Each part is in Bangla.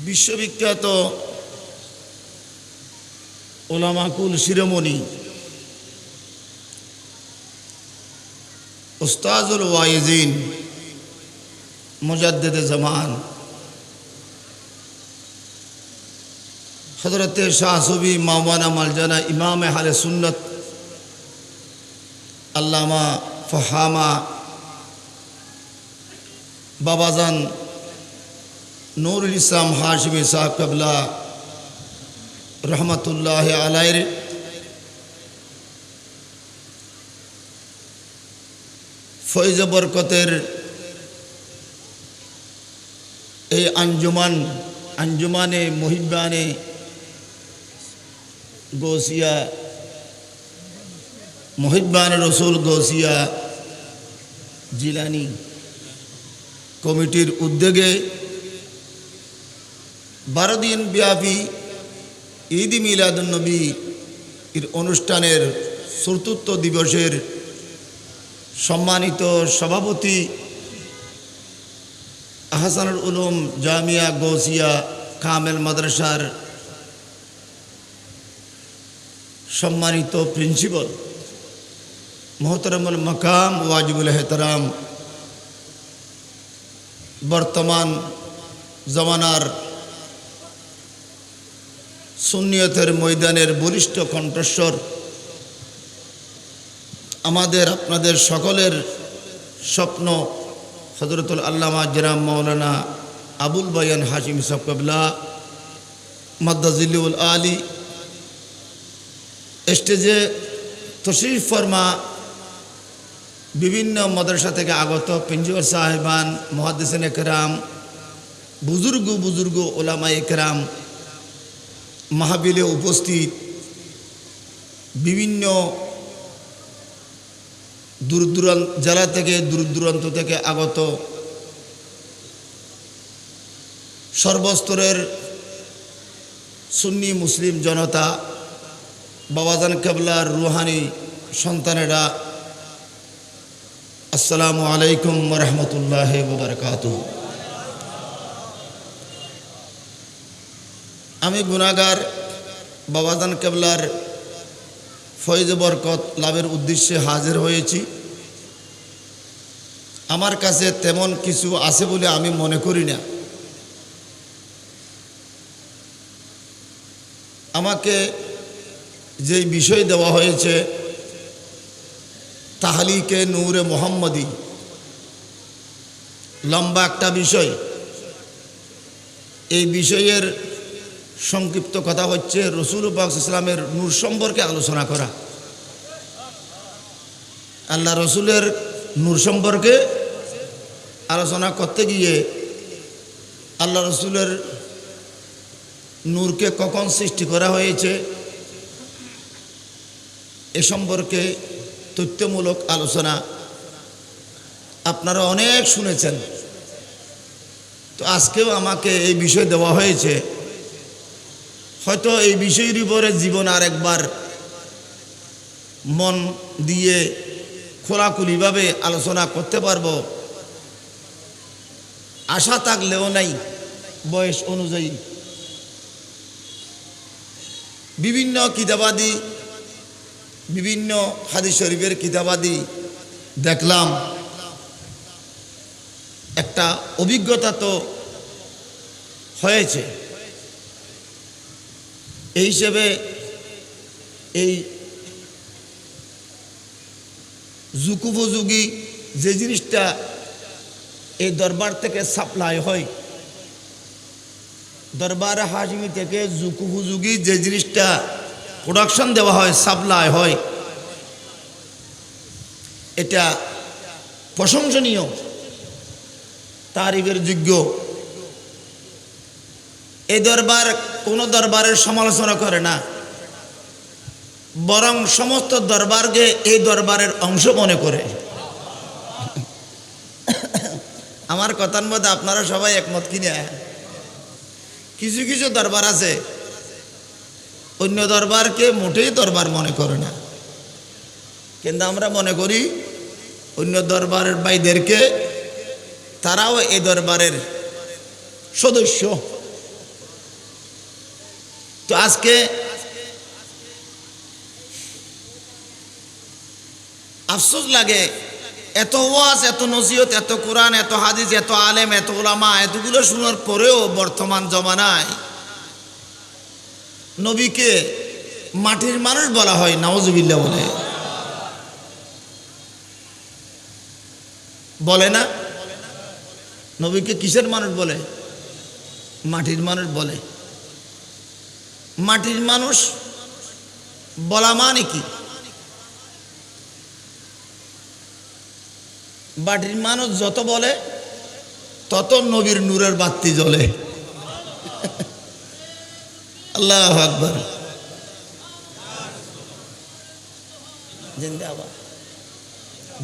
বিশ্ববিখ্যাত ওলামাকুল শিরোমণি উস্তাজুল ওয়াইজিন মুজাদ্দিদে জামান হযরতে শাহ সুফি মাওলানা মালজানা ইমাম আহলে সুন্নত আল্লামা ফাহামা বাবাজান নুরুল ইসলাম হাশমি সাহেব কাবলা রহমতুল্লাহ আলাইহির ফয়জ বরকতের এই আঞ্জুমানে মুহিব্বানে গৌসিয়া মুহিব্বানে রসুল গৌসিয়া জিলানি কমিটির উদ্যোগে 12 দিন ব্যাপী ঈদ মিলাদুন নবী এর অনুষ্ঠানের চতুর্থ দিবসের সম্মানিত সভাপতি আহসানুল উলুম জামিয়া গৌসিয়া কামেল মাদ্রাসার সম্মানিত প্রিন্সিপাল মোহতারামুল মাকাম ওয়াজিবুল এহতারাম বর্তমান জমানার সুন্নিয়তের ময়দানের বলিষ্ঠ কণ্ঠস্বর আমাদের আপনাদের সকলের স্বপ্ন হযরতুল আল্লামা জনাব মাওলানা আবুল বায়ান হাশিমি সাহেব কাবলা মাদ্দাজিলুল আলী স্টেজে তশরিফ ফরমা বিভিন্ন মাদ্রাসা থেকে আগত প্রিন্সিপাল সাহেবান মুহাদ্দিসিন একরাম বুজুর্গ ওলামা একরাম মাহফিলে উপস্থিত বিভিন্ন জেলা থেকে দূর দূরান্ত থেকে আগত সর্বস্তরের সুন্নি মুসলিম জনতা বাবাজান কেবলার রুহানি সন্তানেরা আসসালামু আলাইকুম ওয়া রাহমাতুল্লাহি ওয়া বারাকাতুহু। আমি গুনাহগার বাবাজান কেবলার ফয়েজ বরকত লাভের উদ্দেশ্যে হাজির হয়েছি। আমার কাছে তেমন কিছু আছে বলে আমি মনে করি না। আমাকে যে বিষয় দেওয়া হয়েছে তাহলিকে নূরে মোহাম্মদী, লম্বা একটা বিষয়। এই বিষয়ের সংক্ষিপ্ত কথা হচ্ছে রসুল পাক ইসলামের নূর সম্পর্কে আলোচনা করা। আল্লাহ রসুলের নূর সম্পর্কে আলোচনা করতে গিয়ে আল্লাহ রসুলের নূরকে কখন সৃষ্টি করা হয়েছে এ সম্পর্কে তথ্যমূলক আলোচনা আপনারা অনেক শুনেছেন। তো আজকেও আমাকে এই বিষয় দেওয়া হয়েছে। হয়তো এই বিষয়ের উপরে জীবন আর একবার মন দিয়ে খোলাখুলিভাবে আলোচনা করতে পারবো আশা থাকলেও নাই। বয়স অনুযায়ী বিভিন্ন কিতাবাদি, বিভিন্ন হাদিস শরীফের কিতাবাদি দেখলাম, একটা অভিজ্ঞতা তো হয়েছে। এই হিসেবে এই যুগোপযোগী যে জিনিসটা এই দরবার থেকে সাপ্লাই হয়, দরবার হাশিমি থেকে যুগোপযোগী যে জিনিসটা প্রোডাকশন দেওয়া হয়, সাপ্লাই হয়, এটা প্রশংসনীয়, তারিফের যোগ্য। এই দরবার কোনো দরবারের সমালোচনা করে না, বরং সমস্ত দরবারকে এই দরবারের অংশ মনে করে। আমার কথার মধ্যে আপনারা সবাই একমত কিনা? কিছু কিছু দরবার আছে অন্য দরবারকে মোটেই দরবার মনে করে না, কিন্তু আমরা মনে করি অন্য দরবারের ভাইদেরকে তারাও এই দরবারের সদস্য, তো আজকে আফসোস লাগে, এত ওয়াজ, এত নসিহত, এত কোরআন, এত হাদিস, এত আলেম, এত ওলামা, এতগুলো শোনার পরেও বর্তমান জমানায় নবীকে মাটির মানুষ বলা হয়। নাউজুবিল্লাহ বলে না? নবীকে কিসের মানুষ বলে? মাটির মানুষ বলে। মাটির মানুষ বলা মানে কি? মাটির মানুষ যত বলে তত নবীর নূরের বাতি জ্বলে। আল্লাহু আকবার, জিন্দাবাদ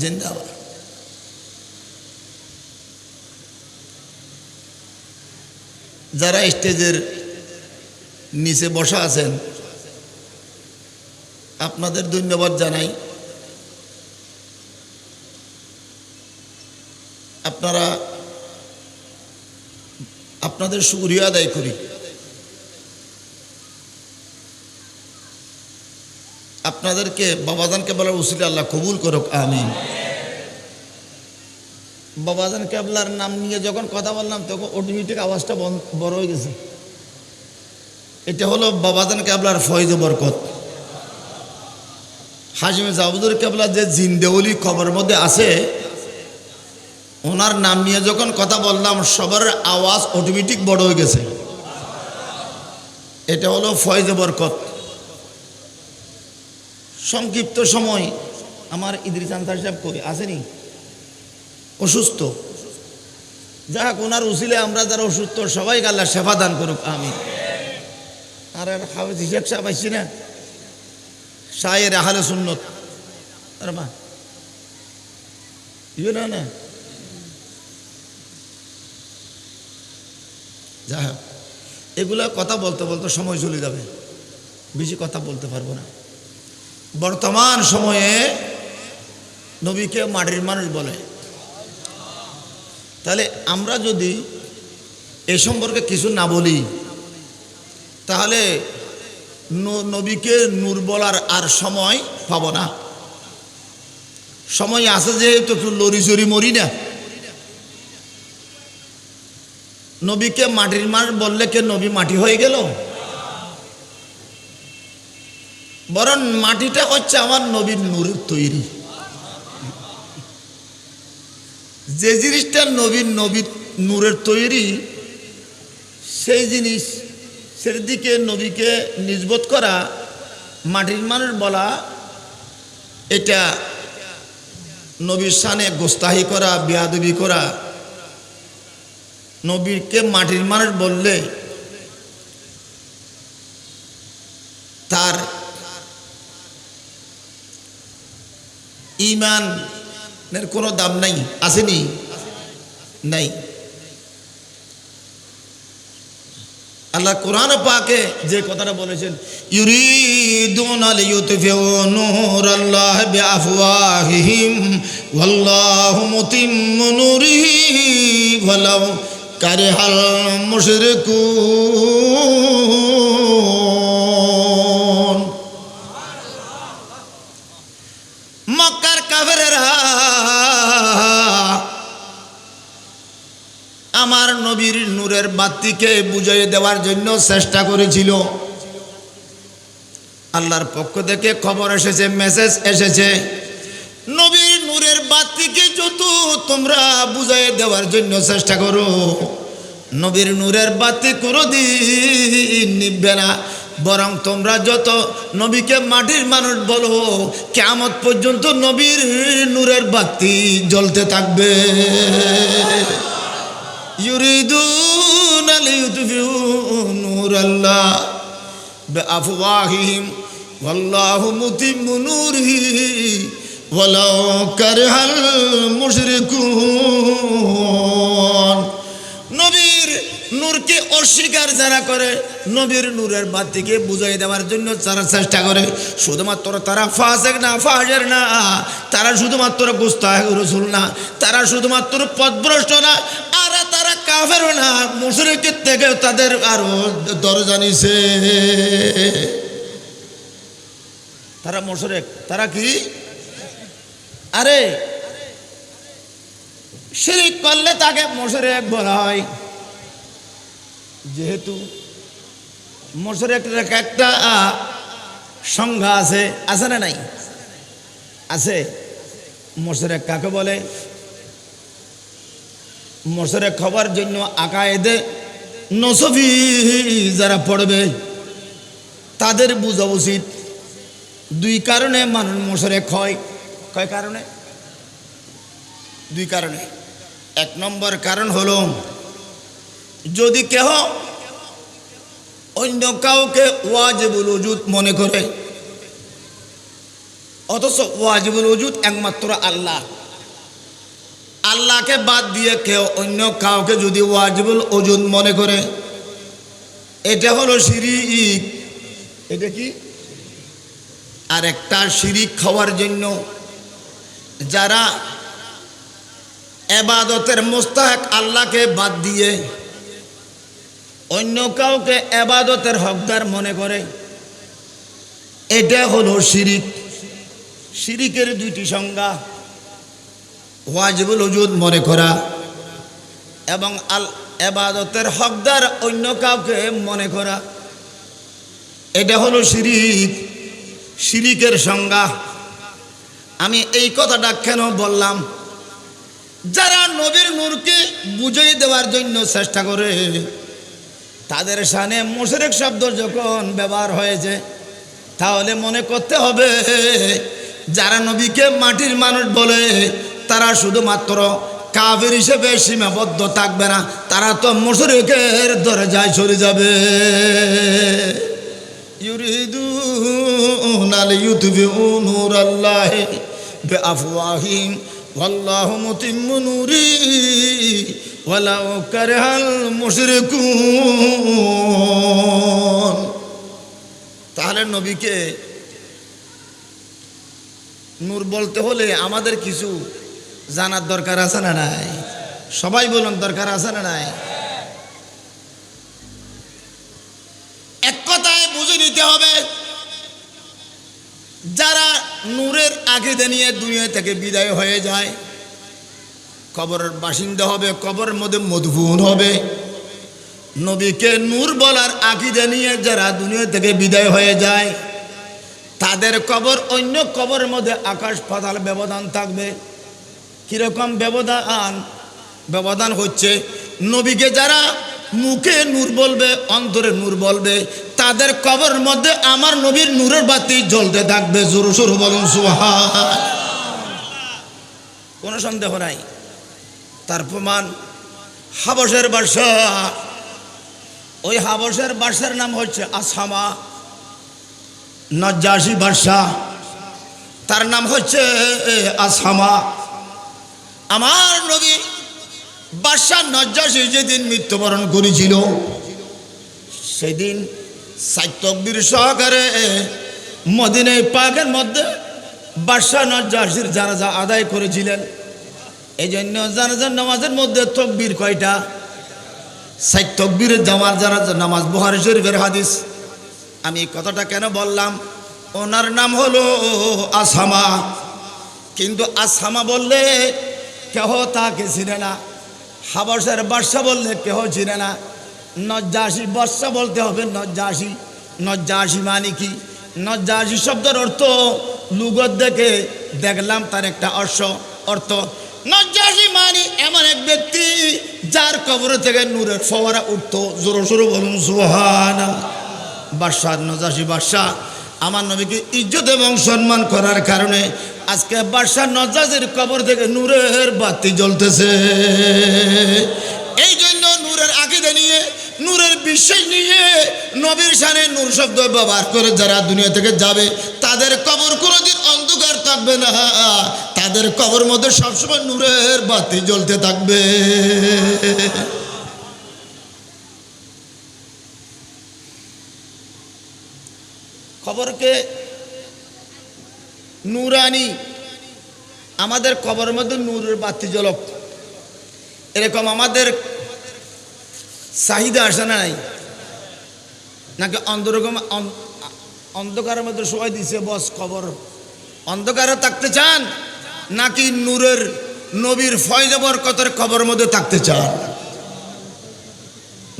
জিন্দাবাদ। যারা স্টেজের নিচে বসা আছেন আপনাদের ধন্যবাদ জানাই। আপনাদের শুকরিয়া আদায় করি। আপনাদেরকে বাবাজানকে বলার উসিলা আল্লাহ কবুল করুক, আমিন। বাবাজান কেবলার নাম নিয়ে যখন কথা বললাম তখন অটোমেটিক আওয়াজটা বড় হয়ে গেছে। এটা হলো বাবাজান কেবলার ফয়েজ বরকত। হাশিম জাবুদুর কেবলা যে জিন্দেউলি খবরের মধ্যে আছে, ওনার নাম নিয়ে যখন কথা বললাম সবার আওয়াজ অটোমেটিক বড় হয়ে গেছে। এটা হলো ফয়েজ বরকত। সংক্ষিপ্ত সময় আমার ইদ্রিস আনসার সাহেব কই আসেনি, অসুস্থ। যাক, ওনার উসিলে আমরা যারা অসুস্থ সবাইকে আল্লাহ সেবা দান করুক, আমিন। আর হাফেজ হিসাব সাহেব আইসি না, শায়ের আহলে সুন্নত, আর মা ইয়ে না যা হোক, এগুলো কথা বলতে বলতে সময় চলে যাবে, বেশি কথা বলতে পারবো না। বর্তমান সময়ে নবীকে মাটির মানুষ বলে। তাহলে আমরা যদি এ সম্পর্কে কিছু না বলি তাহলে নবীকে নূর বলার আর সময় পাবো না। সময় আছে যেহেতু একটু লড়ি চড়ি মরি না। নবীকে মাটির মানুষ বললে কে নবী মাটি হয়ে গেল? বরং মাটিটা হচ্ছে আমার নবীর নূরের তৈরি। যে জিনিসটা নবীর নূরের তৈরি, সেই জিনিস সের দিকে নবীকে নিসবত করা, মাটির মানুষ বলা, এটা নবীর শানে গোস্তাহি করা, বেয়াদবি করা। নবীকে মাটির মানুষ বললে তার ঈমানের কোনো দাম নাই, আসেনি? নাই। আল্লাহ কোরআন পাকে যে কথাটা বলেছেন, ইউরিদুনা লিইউতফিউ নূরাল্লাহি বিআফওয়াহিহিম ওয়াল্লাহু মুতিম্মু নূরিহি ওয়ালাউ কারিহাল মুশরিকুন। মক্কার কাফেরেরা আমার নবীর নূরের বাতিকে বুঝিয়ে দেওয়ার জন্য চেষ্টা করেছিল। আল্লাহর পক্ষ থেকে খবর এসেছে, মেসেজ এসেছে, নবীর নূরের বাতিকে যত তোমরা বুঝিয়ে দেওয়ার জন্য চেষ্টা করো, নবীর নূরের বাতি কোনোদিন নিভবে না। বরং তোমরা যত নবীকে মাটির মানুষ বলো, কিয়ামত পর্যন্ত নবীর নূরের বাতি জ্বলতে থাকবে। ইউরিদুনা লিইউতফিউ নূরাল্লাহি বিআফওয়াহিহিম ওয়াল্লাহু মুতিম্মু নূরিহি ওয়ালাউ কারিহাল মুশরিকুন। নবীর নূরকে অস্বীকার যারা করে, নবীর নূরের বাতিকে বুঝাই দেওয়ার জন্য যারা চেষ্টা করে, শুধুমাত্র তারা ফাসিক না, ফাজের না, তারা শুধুমাত্র গুস্তাখ রাসূল না, তারা শুধুমাত্র পথভ্রষ্ট না, আর তারা কাফেররা মুশরিকের থেকে তাদের আরো দরজা নিছে। তারা মুশরিক, তারা কি? আরে শিরিক করলে তাকে মুশরিক বলা হয়। যেহেতু মুশরিকের একটা সংজ্ঞা আছে, আছে না নাই? আছে। মুশরিক কাকে বলে? মুশরিক হবার জন্য আকায়েদে নসফি যারা পড়বে তাদের বোঝা উচিত দুই কারণে মানুষ মুশরিক হয়। কয় কারণে? দুই কারণে। এক নম্বর কারণ হলো যদি কেহ অন্য কাউকে ওয়াজিবুল উজুদ মনে করে, অথচ ওয়াজিবুল উজুদ একমাত্র আল্লাহ, আল্লাহকে বাদ দিয়ে কেউ অন্য কাউকে যদি ওয়াজিবুল উজুদ মনে করে, এটা হলো শিরিক। এটা কি? আর একটা শিরিক খাওয়ার জন্য যারা ইবাদতের মুস্তাহিক আল্লাহকে বাদ দিয়ে অন্য কাউকে ইবাদতের হকদার মনে করে, এটা হলো শিরিক। শিরিকের দুইটি সংজ্ঞা, ওয়াজিবুল উজুদ মনে করা এবং ইবাদতের হকদার অন্য কাউকে মনে করা, এটা হলো শিরিক। শিরিকের সংজ্ঞা। আমি এই কথাটা কেন বললাম? যারা নবীর নূরকে বুঝিয়ে দেওয়ার জন্য চেষ্টা করে তাদের শানে মুশরিক শব্দ যখন ব্যবহার হয়েছে, তাহলে মনে করতে হবে যারা নবীকে মাটির মানুষ বলে তারা শুধুমাত্র কাফির হিসেবে সীমাবদ্ধ থাকবে না, তারা তো মুশরিকের দরজায় চলে যাবে। ইউরিদুনা লিইউতফিউ নূরাল্লাহি বিআফওয়াহিহিম ওয়াল্লাহু মুতিম্মু নূরিহি ওয়ালাউ কারিহাল মুশরিকুন। তাহলে নবীকে নূর বলতে হলে আমাদের কিছু জানার দরকার আছে না নাই? সবাই বলুন, দরকার আছে না নাই? এক কথায় বুঝে নিতে হবে, যারা নূরের আকীদা নিয়ে দুনিয়া থেকে বিদায় হয়ে যায়, কবরের বাসিন্দা হবে, কবরের মধ্যে মদফুন হবে। নবীকে নূর বলার আকীদা নিয়ে যারা দুনিয়া থেকে বিদায় হয়ে যায়, তাদের কবর অন্য কবরের মধ্যে আকাশ পাতাল ব্যবধান থাকবে। কিরকম ব্যবধান? ব্যবধান হচ্ছে নবীকে যারা মুখে নূর বলবে, অন্তরে নূর বলবে, তাদের কবরের মধ্যে আমার নবীর নূরের বাতি জ্বলতে থাকবে। জোরে সোরে বলুন সুবহান। কোনো সন্দেহ নাই। তার প্রমাণ হাবশের বাদশা। ওই হাবশের বাদশার নাম হচ্ছে আসহামা। নজ্জাশী বাদশাহ, তার নাম হচ্ছে আসহামা। আমার নবী বাদশাহ নজ্জাশী যেদিন মৃত্যুবরণ করেছিল, সেদিন 4 তাকবীর সহকারে মদিনায় পাকের মধ্যে বাদশাহ নজ্জাশীর জানাজা আদায় করেছিলেন। এই জন্য জানাজার নামাজের মধ্যে তাকবীর কয়টা? 4 তাকবীরের জানাজা নামাজ, বুখারী শরীফের হাদিস। আমি কথাটা কেন বললাম? ওনার নাম হলো আসহামা। কিন্তু আসহামা বললে কেহ তাকে চিনে না, হাবশের বাদশা বললে কেহ চিনে না। নজ্জাশী বাদশা বলতে হবে নজ্জাশী। নজ্জাশী মানে কি? নজ্জাশী শব্দের অর্থ লুগত দেখে দেখলাম তার একটা অর্থ। নজ্জাশী মানে এমন এক ব্যক্তি যার কবর থেকে নূরের ফোয়ারা উঠতো। জোরে সোরে বলুন সুবহানাল্লাহ। বাদশাহ নজ্জাশী বাদশাহ আমার নবীকে ইজ্জত এবং সম্মান করার কারণে আজকে বাদশাহ নজ্জাশীর কবর থেকে নূরের বাতি জ্বলতেছে। এই জন্য নূরের আকীদা নিয়ে, নূরের বিশ্বাস নিয়ে নবীর শানে নূর শব্দ ব্যবহার করে যারা দুনিয়া থেকে যাবে, তাদের কবর কোনোদিন অন্ধকার থাকবে না, তাদের কবর মধ্যে সবসময় নূরের বাতি জ্বলতে থাকবে। কবরকে নূরানি, আমাদের কবরের মধ্যে নূরের বাতি জ্বলক। এরকম আমাদের চাহিদা আসে না নাই? নাকি অন্ধরকম অন্ধকারের মধ্যে সবাই দিছে বস কবর? অন্ধকারে থাকতে চান নাকি নূরের নবীর ফয়জা বরকতের কবরের মধ্যে থাকতে চান?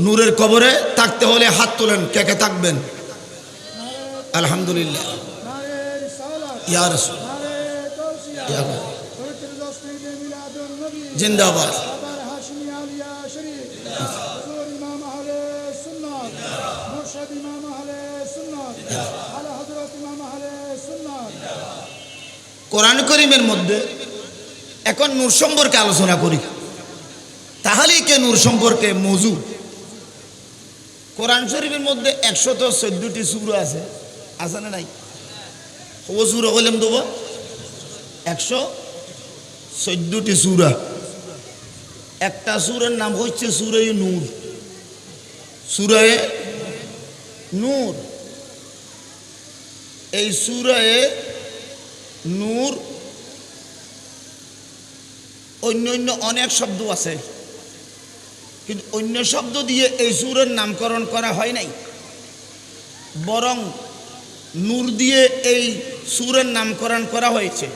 নূরের কবরে থাকতে হলে হাত তোলেন, কে কে থাকবেন? আলহামদুলিল্লাহ, ইয়া রাসূল, ইয়া রাসূল, জিন্দাবাদ। কোরআন কারীমের মধ্যে এখন নূর সম্পর্কে আলোচনা করি, তাহলেই কে নূর সম্পর্কে মওজু। কোরআন শরীফের মধ্যে 114টি সূরা আছে, আছে না নাই? ও সূরা বললাম দেবো 114টি সূরা। একটা সূরার নাম হচ্ছে সূরা নূর। সূরা নূর, এই সূরা নূর অন্য অন্য অনেক শব্দ আছে, কিন্তু অন্য শব্দ দিয়ে এই সূরার নামকরণ করা হয় নাই, বরং নূর দিয়ে এই সূরার নামকরণ করা হয়েছে।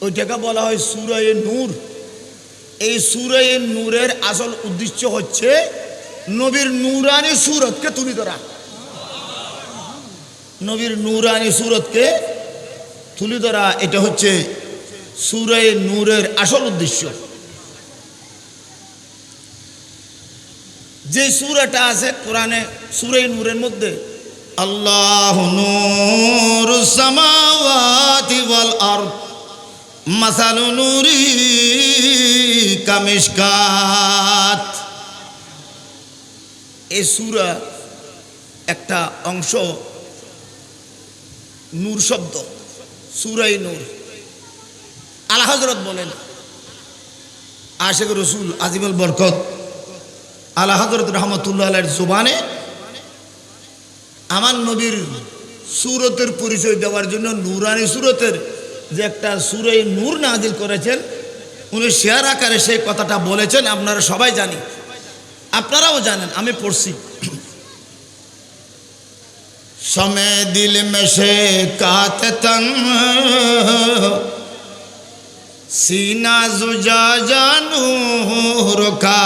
ওইটাকে বলা হয় সূরা নূর। এই সূরা নূরের আসল উদ্দেশ্য হচ্ছে নবীর নূরানি সুরতকে তুলে ধরা। নবীর নূরানি সুরতকে তুলে ধরা, এটা হচ্ছে সূরা নূরের আসল উদ্দেশ্য। যে সূরাটা আছে কোরআনে সূরা নূরের মধ্যে, আল্লাহু নূরুস সামাওয়াতি ওয়াল আরদ মাসালু নূরি কামিশকাত। এই সূরা একটা অংশ নূর শব্দ, সূরা নূর। আলা হযরত বলেন, আশিক রাসূল আজিমুল বরকত আলা হযরত রাহমাতুল্লাহ আলাইহির জবানে আমার নবীর সূরতের পরিচয় দেওয়ার জন্য নূরানি সূরতের যে একটা সূরা নূর নাযিল করেছেন, উনি শেয়ার আকারে সেই কথাটা বলেছেন। আপনারা সবাই জানি, আপনারাও জানেন, আমি পড়ছি। সমে দিল মে সে কাতে তন सीना जुजा जानूर का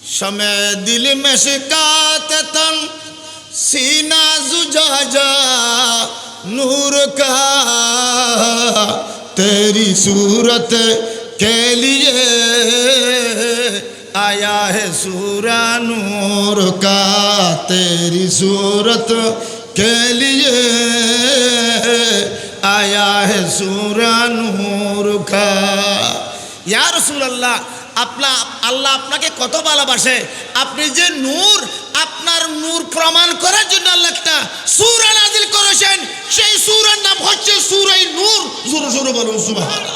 शमे दिल में शिकात तन सीना जुजा जा नूर का तेरी सूरत के लिए आया है सूरा नूर का तेरी सूरत के लिए आया है सूरा नूर का। या रसूल अल्लाह, আল্লাহ আপনাকে কত ভালোবাসে, আপনি যে নূর, আপনার নূর প্রমাণ করার জন্য আল্লাহ একটা সূরা নাযিল করেছেন। সেই সূরার নাম হচ্ছে সূরা নূর। জোরে জোরে বলুন সুবহানাল্লাহ,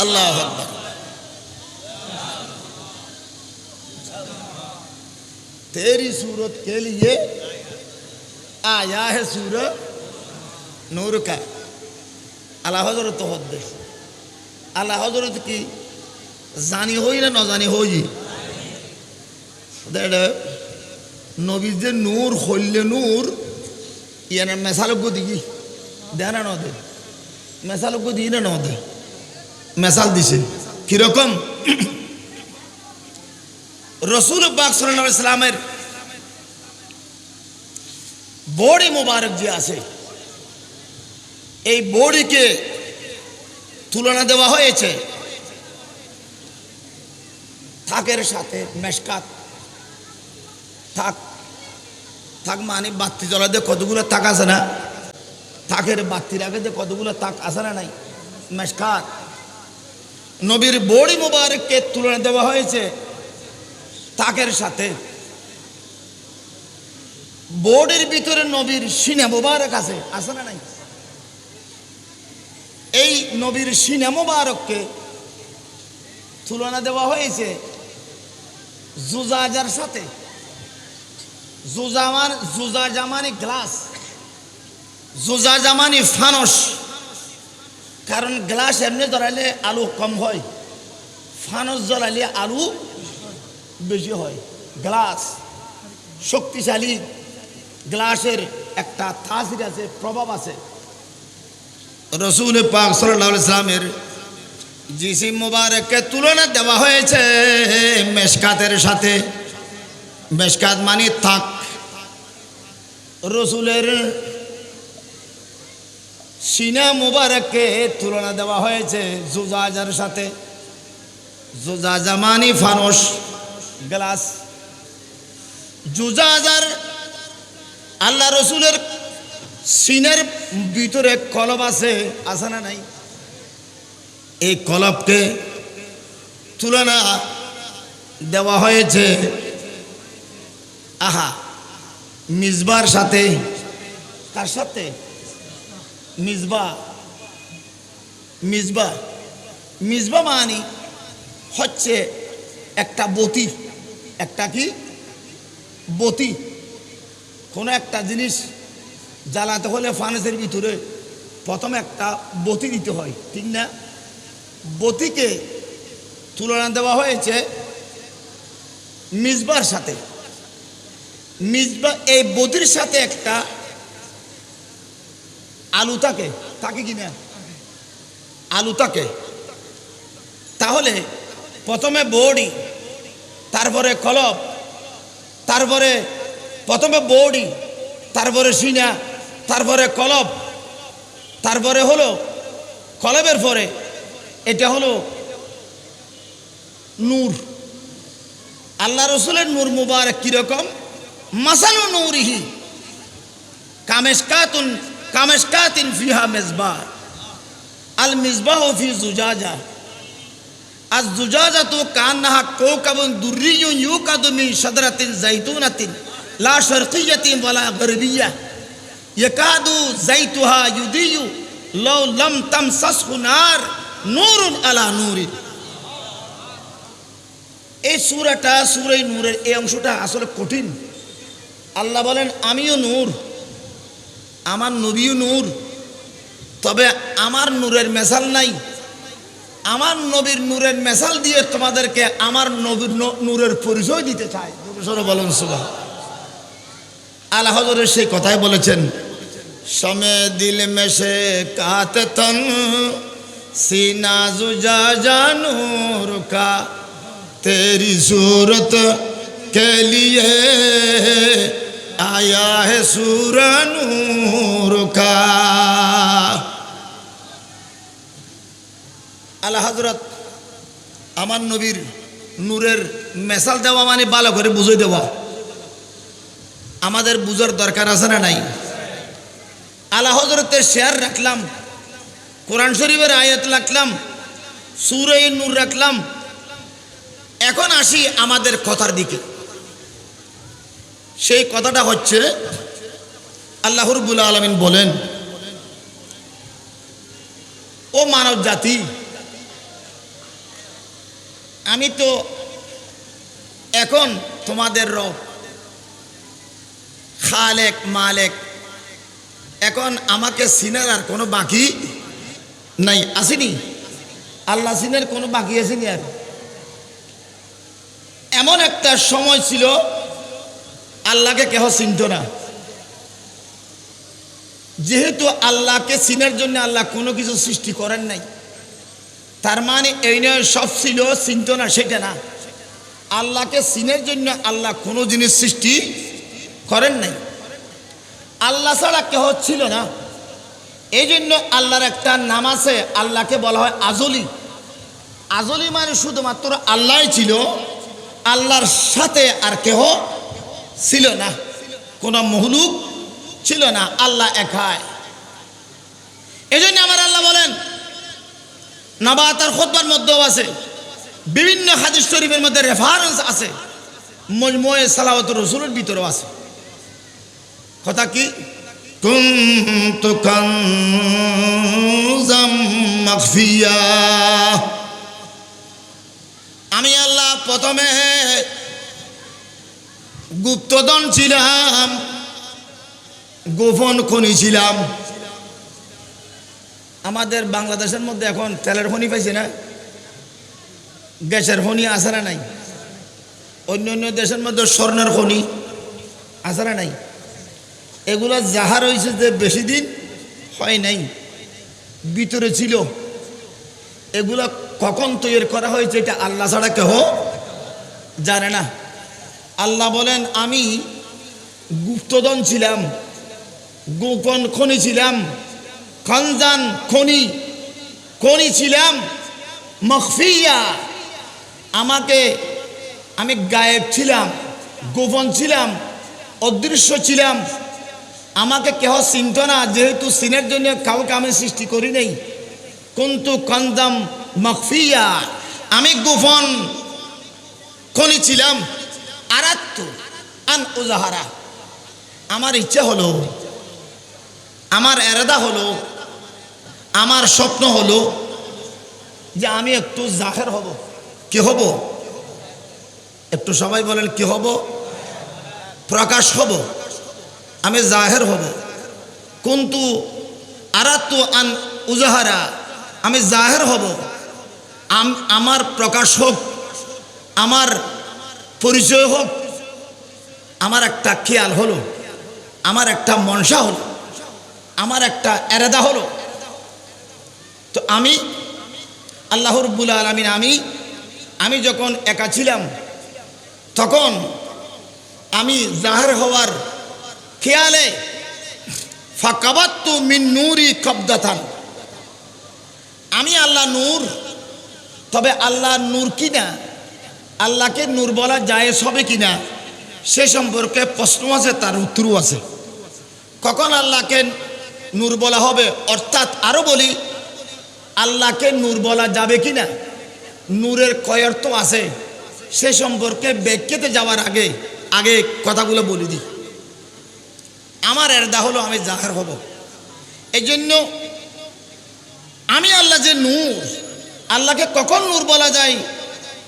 আল্লাহু আকবার। तेरी सूरत के लिए आया है सूरा नूर का। আলা হযরত হদ্দেশ, আলা হযরত কি জানি হই না না জানি হই, নবীর যে নূর হইলে নূর ইয়ার মেসালজ্ঞ দিই দেয় না ন দে, মেসালজ্ঞ দিই না ন দে, মেসাল দিছে কিরকম? রসুল পাক সাল্লাল্লাহু আলাইহি সাল্লামের বডি মোবারক যে আছে, এই বডিকে তুলনা দেওয়া হয়েছে থাকের সাথে। মেশকাত থাক, থাক মানে বাতি জ্বলা দিয়ে কতগুলো তাক আছে না, থাকের বাতির আগে দিয়ে কতগুলো তাক আছে না নাই, মেশকাত। নবীর বডি মোবারককে তুলনা দেওয়া হয়েছে তাকের সাথে। বডির ভিতরে নবীর সিনা মোবারক আছে, আছে না নাই? এই নবীর সিনা মোবারককে তুলনা দেওয়া হয়েছে জুজাজার সাথে। জুজা জামানি গ্লাস, জুজা জামানি ফানস। কারণ গ্লাস এমনি ধরাইলে আলো কম হয়, ফানস জ্বালালে আলু বেশি হয়। গ্লাস শক্তিশালী, গ্লাসের একটা তাসির আছে, প্রভাব আছে। রসুল পাক সাল্লাল্লাহু আলাইহি ওয়াসাল্লামের জিসিম মুবারককে তুলনা দেওয়া হয়েছে মেশকাতের সাথে। মেশকাত মানে তাক। রসুলের সিনা মুবারককে তুলনা দেওয়া হয়েছে জুজাজার সাথে। জুজাজা মানে ফানস, গ্লাস। জুজাজার আল্লাহ রসুলের সিনের ভিতরে কলব আছে, আছে না নাই? এই কলবকে তুলনা দেওয়া হয়েছে মিজবার সাথে। কার সাথে? মিজবা। মিজবা মিজবা মানে হচ্ছে একটা বতি। একটা কি বতি? কোনো একটা জিনিস জ্বালাতে হলে ফানুসের ভিতরে প্রথমে একটা বতি দিতে হয়, ঠিক না? বতিকে তুলনা দেওয়া হয়েছে মিজবার সাথে। মিজবা, এই বতির সাথে একটা আলু থাকে, থাকে কিনা? আলু থাকে। তাহলে প্রথমে বডি, তারপরে কলব, তারপরে প্রথমে বডি, তারপরে সিনা, তারপরে কলব, তারপরে হলো কলবের পরে এটা হলো নূর। আল্লাহ রসুলের নূর মুবারক কিরকম? মাসালু নূরিহি কামেশকাতিন ফিহা মিজবাহ আল মিজবাহু ফি জুজাজা আজ জুজাজাতু কান্নাহা কাওকাবুন দুররিয়ুন ইউকাদু মিন শাজরাতিন যাইতুনাতিন লা শারকিয়্যাতিন ওয়ালা গারবিয়্যা ইয়াকাদু যাইতুহা ইউদিয়ু লাউ লাম তামসাসহু নার নূরুন আলা নূরিন। এই সূরাটা, সূরা নূরের এই অংশটা আসলে কঠিন। আল্লাহ বলেন আমিও নূর, আমার নবীও নূর, তবে আমার নূরের মেসাল নাই। আমার নবীর নূরের মেসাল দিয়ে তোমাদেরকে আমার নবীর নূরের পরিচয় দিতে চাই। বলেন সুবহান। আল্লাহ হযরত সেই কথাই বলেছেন, সমে দিল মে সে কাতে তন सीना जुजा नूर का तेरी सूरत के लिए आया है सूरा नूर का। আলা হযরত আমার নবীর নূরের মেসাল দেওয়া মানে ভালো করে বুঝিয়ে দেওয়া। আমাদের বুঝার দরকার আছে না নাই? আলা হযরতের শেয়ার রাখলাম, কোরআন শরীফের আয়াত রাখলাম, সূরা নূর রাখলাম। এখন আসি আমাদের কথার দিকে। সেই কথাটা হচ্ছে আল্লাহ রাব্বুল আলামিন বলেন, ও মানব জাতি, আমি তো এখন তোমাদের রব, খালেক মালেক। এখন আমাকে চিনার আর কোনো বাকি নাই, আসেনি? আল্লাহ চিনার কোনো বাকি আসেনি আর? এমন একটা সময় ছিল আল্লাহকে কেহ চিনত না। যেহেতু আল্লাহকে চিনার জন্য আল্লাহ কোনো কিছু সৃষ্টি করেন নাই, তার মানে এই নয় সব ছিল, চিনত না সেটা না। আল্লাহকে চিনার জন্য আল্লাহ কোনো জিনিস সৃষ্টি করেন নাই। আল্লাহ ছাড়া কেহ ছিল না। এই জন্য আল্লাহর একটা নাম আছে, আল্লাহকে বলা হয় আজলি। আজলি মানে শুধুমাত্র আল্লাহই ছিল, আল্লাহর সাথে আর কেহ ছিল না, কোনো মখলুক ছিল না, আল্লাহ একাই। এই জন্য আমার আল্লাহ বলেন, নবাতার খুতবার মধ্যেও আছে, বিভিন্ন হাদিস শরীফের মধ্যে রেফারেন্স আছে, মজমুয়ে সালাওয়াতুর রাসূলের ভিতরেও আছে। কথা কি? কুনতু কানজাম মাখফিয়া, আমি আল্লাহ প্রথমে গুপ্তধন ছিলাম, গোপন খনি ছিলাম। আমাদের বাংলাদেশের মধ্যে এখন তেলের খনি পাইছে না? গ্যাসের খনি আছে না নাই? অন্য অন্য দেশের মধ্যে স্বর্ণের খনি আছে না নাই? এগুলা যাহার হয়েছে যে বেশি দিন হয় নাই, ভিতরে ছিল, এগুলা কখন তৈরি করা হয়েছে এটা আল্লাহ ছাড়া কেহ জানে না। আল্লাহ বলেন আমি গুপ্তধন ছিলাম, গোপন খনি ছিলাম, খানজান খনি ছিলাম, মখফিয়া, আমি গায়েব ছিলাম, গোপন ছিলাম, অদৃশ্য ছিলাম, আমাকে কেহ চিনত না, যেহেতু চিনের জন্য কাউকে আমি সৃষ্টি করি নাই। কুনতু কানজাম মখফিয়া, আমি গোপন খনি ছিলাম। আরাত্তু আন উজাহারা, আমার ইচ্ছা হলো, আমার এরাদা হলো, আমার স্বপ্ন হলো যে আমি একটু জাহের হব। কি হব? একটু সবাই বলেন কি হব? প্রকাশ হব, আমি জাহের হব। কুনতু আরাত্তু আন উজাহারা, আমি জাহের হব, আমার প্রকাশ হোক, আমার পরিচয় হোক। আমার একটা খেয়াল হলো, আমার একটা মনসা হলো, আমার একটা এরাদা হলো। তো আমি আল্লাহ রাব্বুল আলামিন, আমি যখন একা ছিলাম তখন আমি জাহের হওয়ার খেয়ালে ফাকাবাত্তু মিন নূরি কবদাতান, আমি আল্লাহ নূর, তবে আল্লাহ নূর কিনা, আল্লাহকে নূর বলা জায়েজ হবে কিনা সে সম্পর্কে প্রশ্ন আছে, তার উত্তরও আছে। কখন আল্লাহকে নূর বলা হবে, অর্থাৎ আরো বলি আল্লাহকে নূর বলা যাবে কিনা, নূরের কয় অর্থ আছে সে সম্পর্কে ব্যাখ্যাতে যাওয়ার আগে কথাগুলো বলে দিই। আমার এরদা হলো আমি জাহের হব। এই জন্য আমি আল্লাহ যে নূর, আল্লাহকে কখন নূর বলা যায়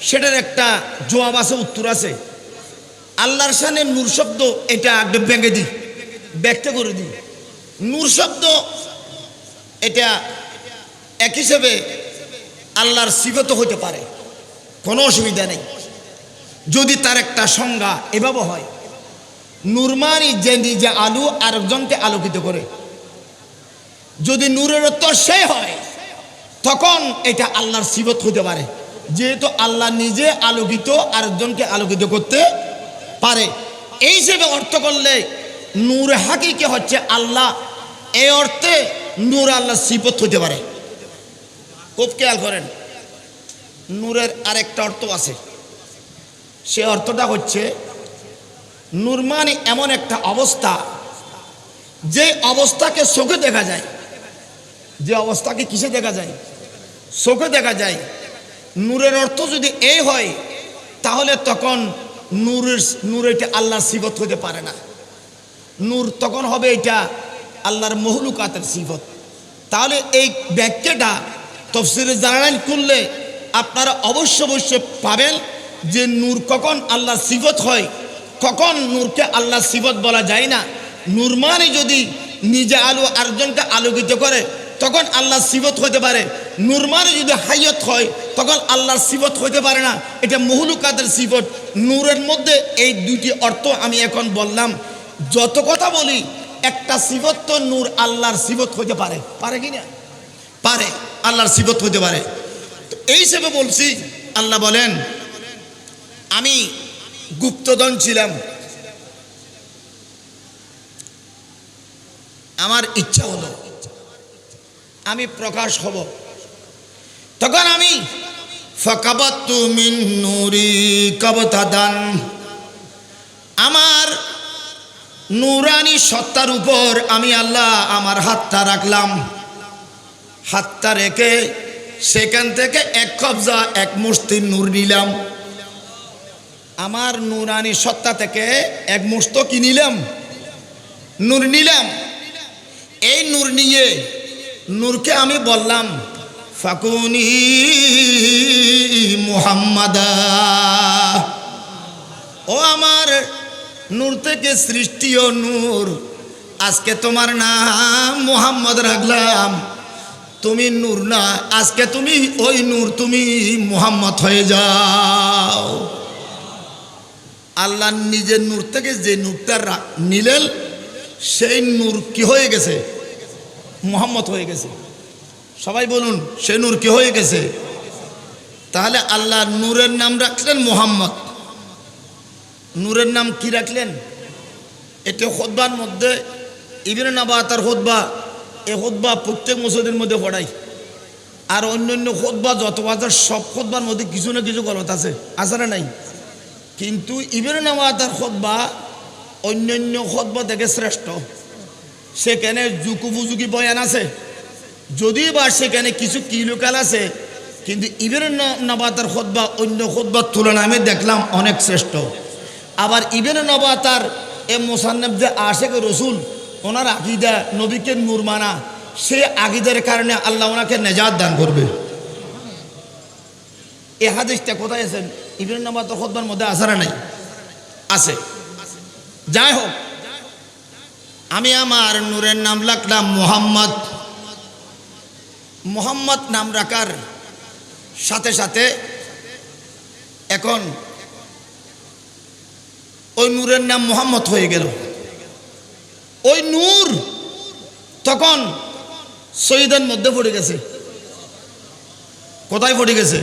সেটার একটা জবাব আছে, উত্তর আছে। আল্লাহর শানে নূর শব্দ, এটা একটু ভেঙে দিই, ব্যাখ্যা করে দিই। নূর শব্দ এটা এক হিসেবে আল্লাহর সিফত হতে পারে, কোনো অসুবিধা নেই যদি তার একটা সংজ্ঞা এভাবে হয়। নূর মানে যে নিজে আলো আরেকজনকে আলোকিত করে। যদি নূরের অর্থ সে হয় তখন এটা আল্লাহর সিফত হতে পারে, যেহেতু আল্লাহ নিজে আলোকিত আরেকজনকে আলোকিত করতে পারে। এই হিসেবে অর্থ করলে নূর হাকিকি হচ্ছে আল্লাহ, এই অর্থে নূর আল্লাহ সিফত হতে পারে। খুব খেয়াল করেন, নূরের আরেকটা অর্থ আছে, সে অর্থটা হচ্ছে নূর মানে এমন একটা অবস্থা যে অবস্থাকে চোখে দেখা যায়, যে অবস্থাকে কিসে দেখা যায়, চোখে দেখা যায়। নূরের অর্থ যদি এই হয় তাহলে তখন নূর এটা আল্লাহর সিফত হতে পারে না। নূর তখন হবে এটা আল্লাহর মহলুকাতের সিফত। তাহলে এই ব্যাখ্যাটা তাফসীরে জালালাইন করলে আপনারা অবশ্যই পাবেন যে নূর কখন আল্লাহর সিফত হয়, কখন নূরকে আল্লাহর সিফত বলা যায় না। নূর মানে যদি নিজে আলো আরেকজনকে আলোকিত করে তখন আল্লাহর সিফত হতে পারে। নূর মানে যদি হাইয়ত হয় তখন আল্লাহর সিফত হতে পারে না, এটা মহলুকাতের সিফত। নূরের মধ্যে এই দুটি অর্থ আমি এখন বললাম। যত কথা বলি একটা সিফত তো নূর আল্লাহর সিফত হতে পারে, পারে কি না? পারে, আল্লাহর সিফত হতে পারে। তো এই হিসেবে বলছি, আল্লাহ বলেন আমি গুপ্তধন ছিলাম, আমার ইচ্ছা হলো আমি প্রকাশ হব, তখন আমি ফাকাবাত্তু মিন নূরি কবতাদান, আমার নূরানি সত্তার উপর আমি আল্লাহ আমার হাতটা রাখলাম। হাতটা রেখে সেখান থেকে এক কবজা এক মুষ্টি নূর নিলাম। আমার নূরানি সত্তা থেকে এক মুষ্টি কি নিলাম? নূর নিলাম। এই নূর নিয়ে নূরকে আমি বললাম ফাকুনি মুহাম্মাদা, ও আমার নূর থেকে সৃষ্টি ও নূর, আজকে তোমার নাম মুহাম্মদ রাখলাম। তুমি নূর না, আজকে তুমি ওই নূর, তুমি মুহাম্মদ হয়ে যাও। আল্লাহ নিজের নূর থেকে যে নূরটা নিলেন, সেই নূর কি হয়ে গেছে? মুহাম্মদ হয়ে গেছে। সবাই বলুন, সেই নূর কি হয়ে গেছে? তাহলে আল্লাহ নূরের নাম রাখলেন মুহাম্মদ। নূরের নাম কি রাখলেন? এটা খুতবার মধ্যে ইবনে নাবাতার খুতবা, এই খুতবা প্রত্যেক মসজিদের মধ্যে পড়াই। আর অন্যান্য খুতবা যত আছে সব খুতবার মধ্যে কিছু না কিছু গলত আছে, আছে না নাই? কিন্তু ইবনে নাবাতার খুতবা অন্যান্য খুতবা থেকে শ্রেষ্ঠ। সেখানে যুকুবুজুকি বয়ান আছে, যদিও বা সেখানে কিছু কিলোকাল আছে, কিন্তু ইবনে নাবাতার খুতবা অন্য খুতবার তুলনায় আমি দেখলাম অনেক শ্রেষ্ঠ। আবার ইবনে নাবাতার এ মুসান্নফ যে আশেক রসুল, ওনার আকীদা নবীকে নূর মানা, সে আকীদার কারণে আল্লাহ ওনাকে নেজাত দান করবে। এই হাদিসটা কোথায় আছেন? ইবনে নাবাতার খুতবার মধ্যে আছে না নাই? আছে। যাই হোক, আমি আমার নূরের নাম রাখলাম মুহাম্মদ। মুহাম্মদ নাম রাখার সাথে সাথে এখন ওই নূরের নাম মুহাম্মদ হয়ে গেল। ওই নূর তখন শহীদের মধ্যে পড়ে গেছে। কোথায় পড়ে গেছে?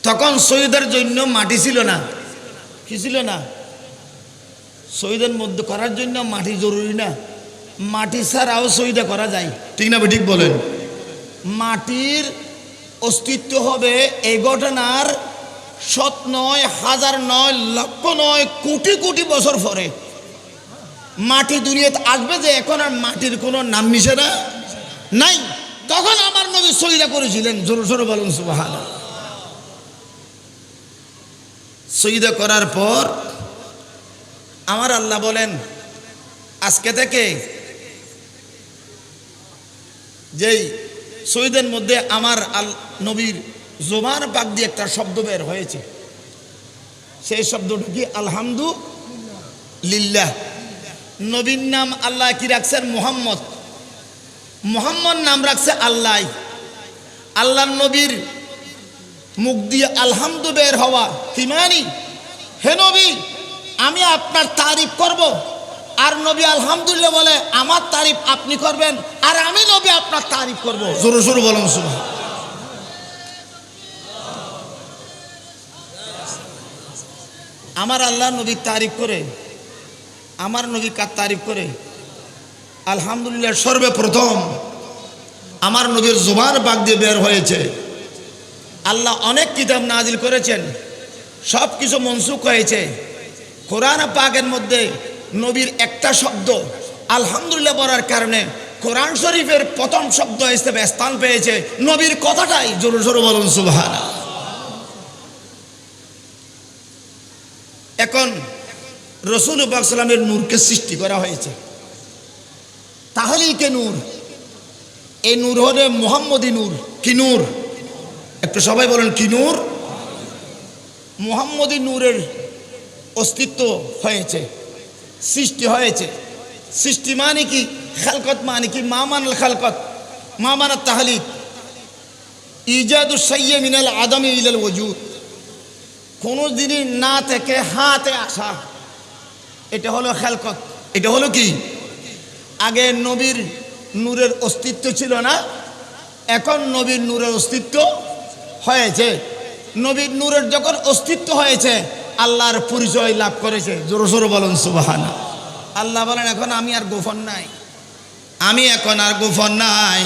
তখন শহীদের জন্য মাটি ছিল না। কি ছিল না? শহীদের মধ্যে করার জন্য মাটি জরুরি না, মাটি ছাড়াও শহীদা করা যায়, ঠিক না? ঠিক বলেন। মাটির অস্তিত্ব হবে এই ঘটনার 100 নয়, 1000 নয়, লক্ষ নয়, কোটি কোটি বছর পরে মাটি দুনিয়াতে আসবে, যে এখন আর মাটির কোনো নাম নিশানা নাই। তখন আমার নবী শহীদা করেছিলেন। জোরে জোরে বলুন সুবহানাল্লাহ। শহীদা করার পর আমার আল্লাহ বলেন, আজকে থেকে যেই শহীদের মধ্যে আমার নবীর জবান পাক দিয়ে একটা শব্দ বের হয়েছে, সেই শব্দটা কি? আলহামদুলিল্লাহ। নবীর নাম আল্লাহ কি রাখছেন? মুহাম্মদ। মুহাম্মদ নাম রাখছে আল্লাহ। আল্লাহ নবীর মুখ দিয়ে আলহামদু বের হওয়া কি মানি? হে নবী, আমি আপনার তারিফ করব, আর নবী আলহামদুলিল্লাহ বলে আমার তারিফ আপনি করবেন, আর আমি নবী আপনার তারিফ করব। জোরে জোরে বলুন সুবহানাল্লাহ। আমার আল্লাহ নবীর তারিফ করে, আমার নবী কার তারিফ করে? আলহামদুলিল্লাহ সর্বপ্রথম আমার নবীর জবান পাক দিয়ে বের হয়েছে। আল্লাহ অনেক কিতাব নাজিল করেছেন, সব কিছু মনসুখ হয়েছে। কোরআন পাকের মধ্যে নবীর একটা শব্দ আলহামদুলিল্লাহ বলার কারণে কোরআন শরীফের প্রথম শব্দ হিসেবে স্থান পেয়েছে নবীর কথাটাই। জোরে জোরে বলুন সুবহানাল্লাহ। এখন রাসূল পাক সাল্লামের নূরকে সৃষ্টি করা হয়েছে, তাহলেই কে নূর? এই নূর হলে মুহাম্মদী নূর। কি নূর? একটু সবাই বলেন, কি নূর? মুহাম্মদী নূরের অস্তিত্ব হয়েছে, সৃষ্টি হয়েছে। সৃষ্টি মানে কি? খালকত মানে কি? মা মানাল খালকত, মা মানাত তাহলিক, ইজাদুস শাইয়্যি মিনাল আদমি ইলাল ওজুদ। কোনো জিনিস না থেকে হাতে আসা, এটা হলো খালকত। এটা হলো কি? আগে নবীর নূরের অস্তিত্ব ছিল না, এখন নবীর নূরের অস্তিত্ব হয়েছে। নবীর নূরের যখন অস্তিত্ব হয়েছে, আল্লাহর পরিচয় লাভ করেছে। জোরে জোরে বলুন সুবহানাল্লাহ। আল্লাহ বলেন, এখন আমি আর গোপন নাই, আমি এখন আর গোপন নাই।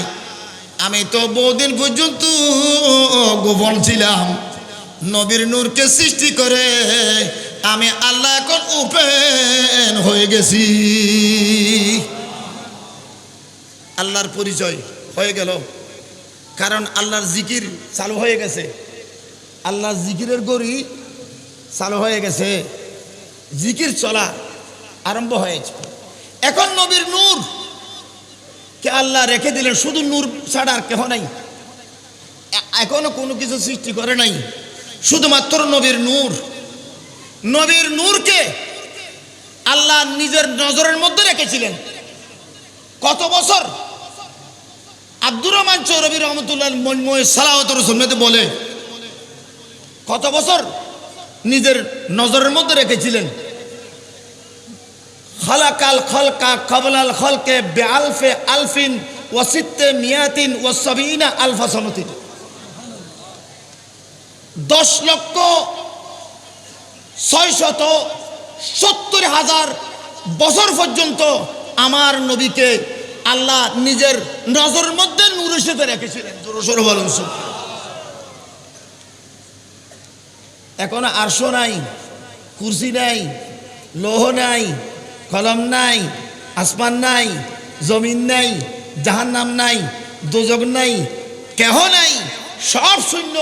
আমি তো বহুদিন পর্যন্ত গোপন ছিলাম। নবীর নূরকে সৃষ্টি করে আমি আল্লাহ এখন ওপেন হয়ে গেছি। আল্লাহর পরিচয় হয়ে গেল, কারণ আল্লাহর জিকির চালু হয়ে গেছে, আল্লাহর জিকিরের গড়ি চালু হয়ে গেছে, জিকির চলা আরম্ভ হয়েছে। এখন নবীর নূর কে আল্লাহ রেখে দিলেন, শুধু নূর ছাড়া আর কেহ নাই। এখনো কোনো কিছু সৃষ্টি করে নাই, শুধুমাত্র নবীর নূর। নবীর নূরকে আল্লাহ নিজের নজরের মধ্যে রেখেছিলেন। কত বছর? আব্দুর রহমান চৌরবী রহমতুল্লাহ মজমুয়ে সালাওয়াতুর সুন্নতে বলে কত বছর নিজের নজরের মধ্যে রেখেছিলেন। খালাকাল খালকা কাবলাল খালকে বিআলফে আলফিন ওয়া সিত্তে মিয়াতিন ওয়া সাবিনা আলফা সানাতিন, 10,670,000 বছর পর্যন্ত আমার নবীকে আল্লাহ নিজের নজরের মধ্যে নূরের সাথে রেখেছিলেন। জোরে বলুন সুবহানাল্লাহ। এখন আরশ নাই, কুরসি নাই, লৌহ নাই, কলম নাই, আসমান নাই, জমিন নাই, জাহান্নাম নাই, দোজখ নাই, কেহ নাই, সব শূন্য।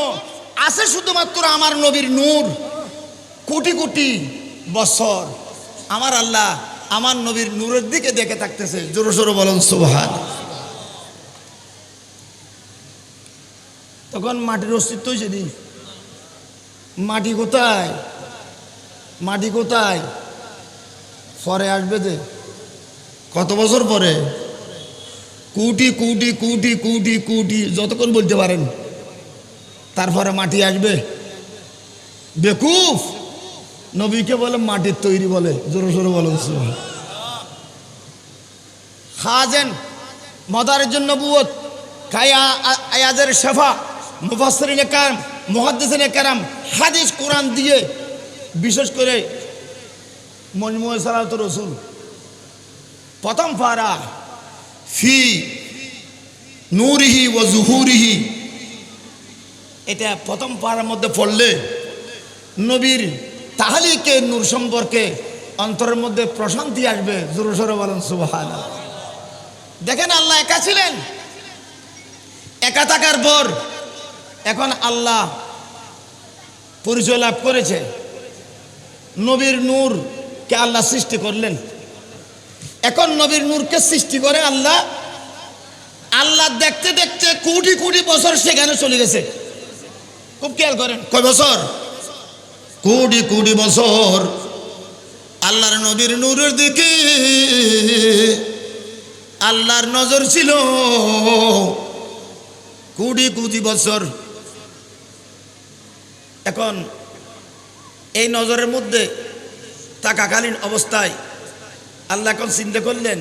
আছে শুধুমাত্র আমার নবীর নূর। কোটি কোটি বছর আমার আল্লাহ আমার নবীর নূরের দিকে দেখে থাকতেছে। জোরে জোরে বলুন সুবহানাল্লাহ। তখন মাটির অস্তিত্ব হয়েছে নি। মাটি কোথায়? মাটি কোথায়? পরে আসবে যে কত বছর পরে, কোটি কোটি কোটি কোটি কোটি যতক্ষণ বলতে পারেন, তারপরে মাটি আসবে। বেকুফ নবীকে বলে মাটির তৈরি বলে। জোরে জোরে বলুন সুবহানাল্লাহ। খাজেন মদারের জন্য নবুয়ত কায়া আয়াজের শেফা মুফাসসিরিনে কেরাম মুহাদ্দিসিনে কেরাম হাদিস কোরআন দিয়ে বিশেষ করে মজমুয়ে সালাওয়াতুর রাসূল প্রথম পারা ফি নূরিহি ওয়া যুহুরিহি, এটা প্রথম পারার মধ্যে পড়লে নবীর তাহলিকে নূর সম্পর্কে অন্তরের মধ্যে প্রশান্তি আসবে। জোরে জোরে বলেন সুবহানাল্লাহ। দেখেন আল্লাহ একা ছিলেন, একা থাকার পর এখন আল্লাহ পরিচয় লাভ করেছে। নবীর নূরকে আল্লাহ সৃষ্টি করলেন। এখন নবীর নূরকে সৃষ্টি করে আল্লাহ আল্লাহ দেখতে দেখতে কোটি কোটি বছর সেখানে চলে গেছে। খুব খেয়াল করেন, কয় বছর? কোটি কোটি বছর আল্লাহর নবীর নূরের দিকে আল্লাহর নজর ছিল। কোটি কোটি বছর। এখন এই নজরের মধ্যে থাকাকালীন অবস্থায় আল্লাহ এখন চিন্তা করলেন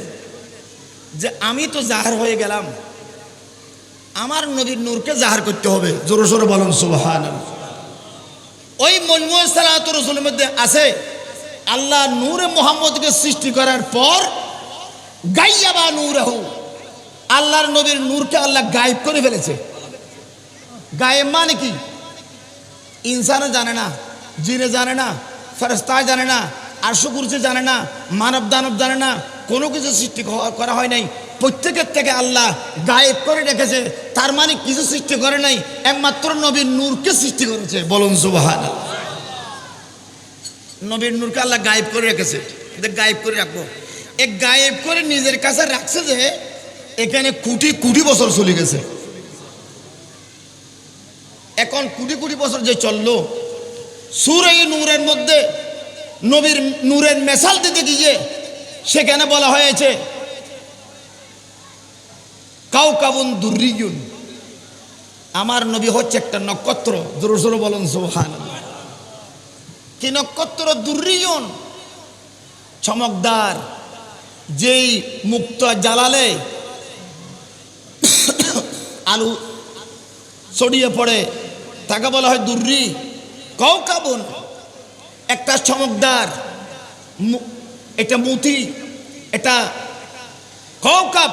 যে আমি তো জাহার হয়ে গেলাম, আমার নবীর নূরকে জাহার করতে হবে। জোরে জোরে বলুন সুবহানাল্লাহ। ওই মজমুয়ে সালাওয়াতুর রাসূলের মধ্যে আছে আল্লাহ নূরে মুহাম্মদকে সৃষ্টি করার পর গায়্যাবা নূরাহু, আল্লাহর নবীর নূরকে আল্লাহ গায়েব করে ফেলেছে। গায়েব মানে কি? ইনসানও জানে না, জিনে জানে না, ফেরেশতা জানে না, আরশ কুরসি জানে না, মানব দানব জানে না, কোনো কিছু সৃষ্টি করা হয় নাই। প্রত্যেকের থেকে আল্লাহ গায়েব করে রেখেছে। তার মানে কিছু সৃষ্টি করে নাই, একমাত্র নবীর নূরকে সৃষ্টি করেছে। বলুন সুবহানাল্লাহ। নবীর নূরকে আল্লাহ গায়েব করে রেখেছে। গায়েব করে রাখবো, এক গায়েব করে নিজের কাছে রাখছে যে এখানে কোটি কোটি বছর চলে গেছে। এখন কোটি কোটি বছর যে চললো, সূরা নূরের মধ্যে নবীর নূরের মেসাল দিতে গিয়ে সেখানে বলা হয়েছে কাউকাবুন দুররিয়ুন, আমার নবী হচ্ছে একটা নক্ষত্র। জোরে জোরে বলুন সুবহানাল্লাহ। কি নক্ষত্র? দুররিয়ুন, চমকদার, যেই মুক্ত জ্বালালে আলু ছড়িয়ে পড়ে তাকে বলা হয় দুর্রি। কাউকাবুন, একটা চমকদার, এটা মুতি, এটা কাউকাব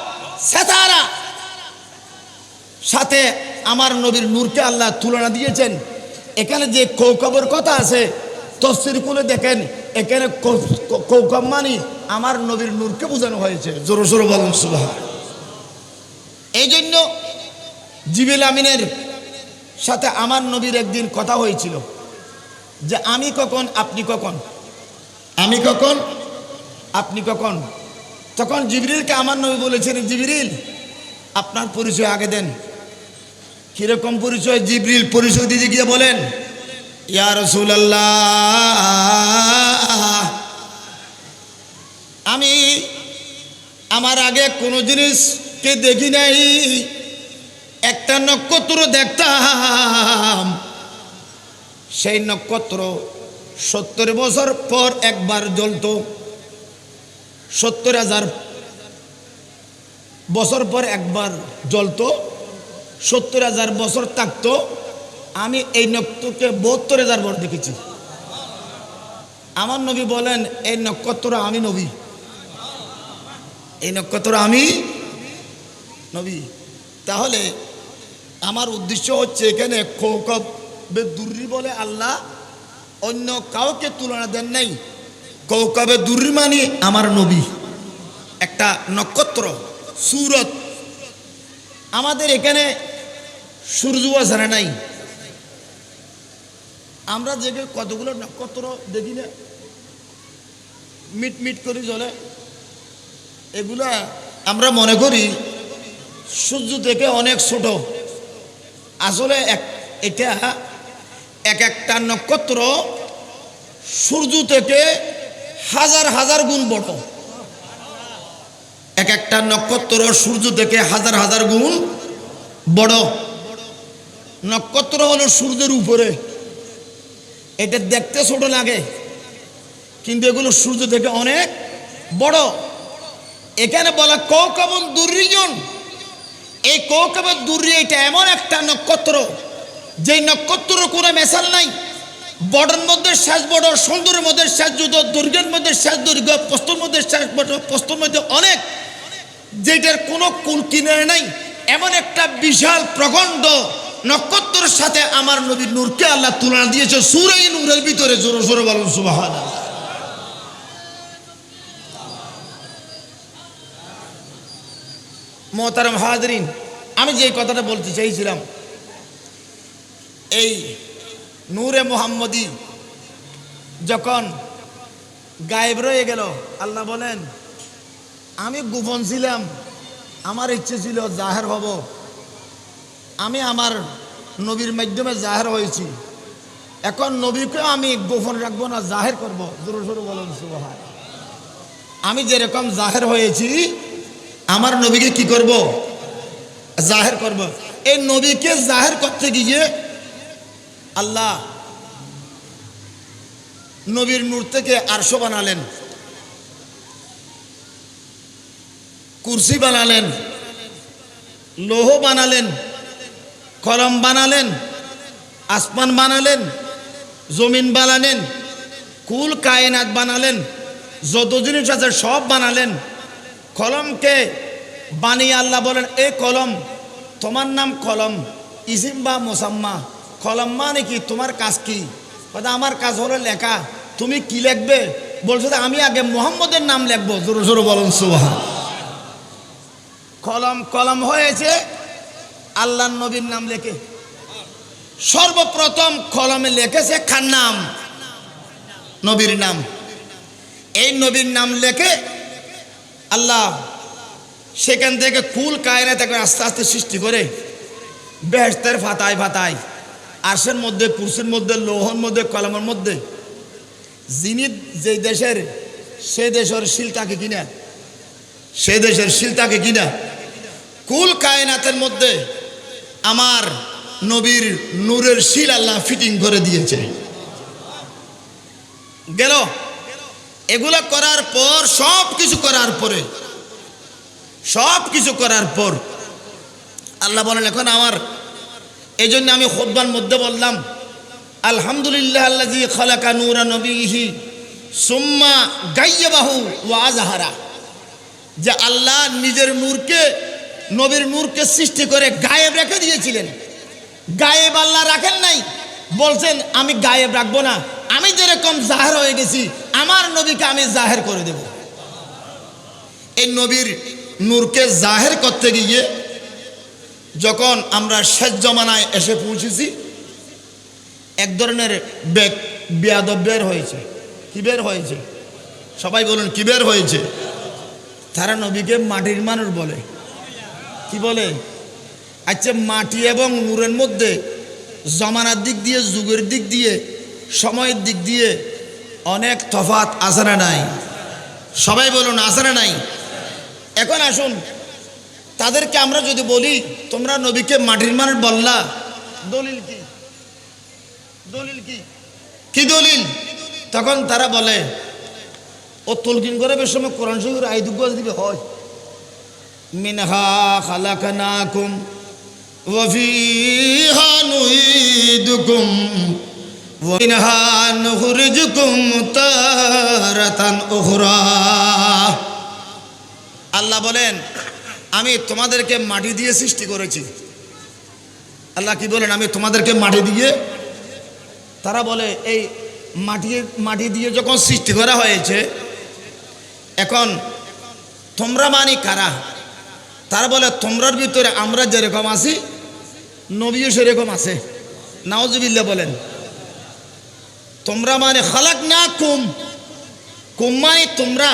সেতারা। সাথে আমার নবীর নূরকে আল্লাহ তুলনা দিয়েছেন। এখানে যে কৌকবের কথা আছে তফসির খুলে দেখেন, এখানে কৌকব মানে আমার নবীর নূরকে বোঝানো হয়েছে। জোরে জোরে বলুন সুবহানাল্লাহ। এই জন্য জিবরিল আমিনের সাথে আমার নবীর একদিন কথা হয়েছিল যে আমি কখন আপনি কখন, আমি কখন আপনি কখন। তখন জিবরিলকে আমার নবী বলেছেন, জিবরিল আপনার পরিচয় আগে দেন। কিরকম পরিচয়? জিবরিল পরিচয় দিতে গিয়ে বলেন, ইয়া রাসূলুল্লাহ, আমি আমার আগে কোনো জিনিসকে দেখি নাই, একটা নক্ষত্র দেখতাম, সেই নক্ষত্র 70 বছর পর একবার জ্বলতো, 70,000 বছর পর একবার জ্বলতো, 70,000 বছর থাকতো। আমি এই নক্ষত্রকে 72,000 বার দেখেছি। আমার নবী বলেন এই নক্ষত্র আমি নবী, এই নক্ষত্র আমি নবী। তাহলে আমার উদ্দেশ্য হচ্ছে এখানে কৌকবে দুর্রি বলে আল্লাহ অন্য কাউকে তুলনা দেন নাই। কৌকবে দুর্রি মানে আমার নবী, একটা নক্ষত্র সূরত। আমাদের এখানে সূর্য আছে না নাই? আমরা যে কতগুলো নক্ষত্র দেখি না, মিট মিট করে জ্বলে, এগুলা আমরা মনে করি সূর্য থেকে অনেক ছোট। আসলে এটা এক একটা নক্ষত্র সূর্য থেকে হাজার হাজার গুণ বড়। এক একটা নক্ষত্র সূর্য থেকে হাজার হাজার গুণ বড়। নক্ষত্র হলো সূর্যের উপরে, এটা দেখতে ছোট লাগে কিন্তু এগুলো সূর্য থেকে অনেক বড়। এখানে বলা কৌকবুন দুর্রিজন, এই কৌকবের দুর্রি এটা এমন একটা নক্ষত্র যে নক্ষত্র কোনো মেশাল নাই। বড়ের মধ্যে শেষ বড়, সুন্দরের মধ্যে শেষ যুদ্ধ, দুর্গের মধ্যে শেষ দুর্গ, প্রস্তর মধ্যে শেষ বড়, প্রস্তর মধ্যে অনেক, যেটার কোনো কুল কিনারে নাই। এমন একটা বিশাল প্রখণ্ড নক্ষত্রের সাথে আমার নবীর নূরকে আল্লাহ তুলনা দিয়েছে সূরা নূরের ভিতরে। জোরে জোরে বলুন সুবহানাল্লাহ। মোহতারাম হাজরিন, আমি যে কথাটা বলতে চাইছিলাম, এই নূরে মুহাম্মদী যখন গায়েব রয়ে গেল, আল্লাহ বলেন আমি গোপন ছিলাম, আমার ইচ্ছে ছিল জাহের হব, আমি আমার নবীর মাধ্যমে জাহের হয়েছি। এখন নবীকে আমি গোপন রাখবো না, জাহের করবো। জোরে জোরে বলুন সুবহানাল্লাহ। আমি যেরকম জাহের হয়েছি আমার নবীকে কি করব? জাহের করব। এই নবীকে জাহের করতে গিয়ে আল্লাহ নবীর নূর থেকে আরশ বানালেন, কুরসি বানালেন, লৌহ বানালেন, কলম বানালেন, আসমান বানালেন, জমিন বানালেন, কুল কায়নাত বানালেন, যত জিনিস আছে সব বানালেন। কলমকে বানিয়ে আল্লাহ বলেন এই কলম, তোমার নাম কলম, ইসিম বা মুসাম্মা। কলম মানে কি? তোমার কাজ কি? কথা আমার কাজ হলো লেখা, তুমি কি লিখবে? বলছো আমি আগে মুহাম্মদের নাম লিখবো। জোরে জোরে বলুন সুবহানাল্লাহ। কলম কলম হয়েছে আল্লাহর নবীর নাম লেখে। সর্বপ্রথম কলমে লিখেছে কার নাম? নবীর নাম। এই নবীর নাম লেখে আল্লাহ সেখান থেকে কুল কায়নাত আস্তে আস্তে সৃষ্টি করে বেহেশতের ফাতায় ফাতায়, আরশের মধ্যে, কুরসির মধ্যে, লৌহর মধ্যে, কলমের মধ্যে। যিনি যে দেশের, সে দেশের শিলটাকে কিনা, সে দেশের শিলটাকে কিনা কুল কায়নাতের মধ্যে আমার নবীর নূরের শিল আল্লাহ ফিটিং করে দিয়েছে। গেল এগুলা করার পর, সব কিছু করার পরে, সব কিছু করার পর আল্লাহ বলেন এখন আমার, এই জন্য আমি খুতবার মধ্যে বললাম আলহামদুলিল্লাহ আল্লাযী খালাকা নূরা নবীহি সুম্মা গায়্যাবাহু ওয়া আযহারা, যে আল্লাহ নিজের নূরকে, নবীর নূরকে সৃষ্টি করে গায়েব রেখে দিয়েছিলেন। গায়েব আল্লাহ রাখেন নাই, বলছেন আমি গায়েব রাখবো না, আমি যেরকম জাহের হয়ে গেছি আমার নবীকে আমি জাহের করে দেব। এই নবীর নূরকে জাহের করতে গিয়ে যখন আমরা শেষ জমানায় এসে পৌঁছেছি, এক ধরনের বেয়াদব বের হয়েছে। কি বের হয়েছে? সবাই বলুন কি বের হয়েছে? তারা নবীকে মাটির মানুষ বলে। কি বলে? আচ্ছা, মাটি এবং নূরের মধ্যে জমানার দিক দিয়ে, যুগের দিক দিয়ে, সময়ের দিক দিয়ে অনেক তফাৎ আছে না নাই? সবাই বলুন আছে না নাই? এখন আসুন, তাদেরকে আমরা যদি বলি তোমরা নবীকে মাটির মানুষ বললা, দলিল কি? দলিল কি? কি দলিল? তখন তারা বলে ও তলকিন করে বেশ সময় কোরআন শরীফের আয়াত দিবে হয়, মিনহা খালাকনাকুম ওয়া ফিহা নুঈদুকুম ওয়া মিনহা নুখরিজুকুম তারাতান উখরা। আল্লাহ বলেন আমি তোমাদেরকে মাটি দিয়ে সৃষ্টি করেছি। আল্লাহ কি বলেন? আমি তোমাদেরকে মাটি দিয়ে। তারা বলে এই মাটি দিয়ে যখন সৃষ্টি করা হয়েছে, এখন তোমরা মানি কারা? তারা বলে তোমরার ভিতরে আমরা যেরকম আছি নবীও সেরকম আছে। নাউজুবিল্লাহ বলেন। তোমরা মানে খালাকনাকুম, কুম মানে তোমরা,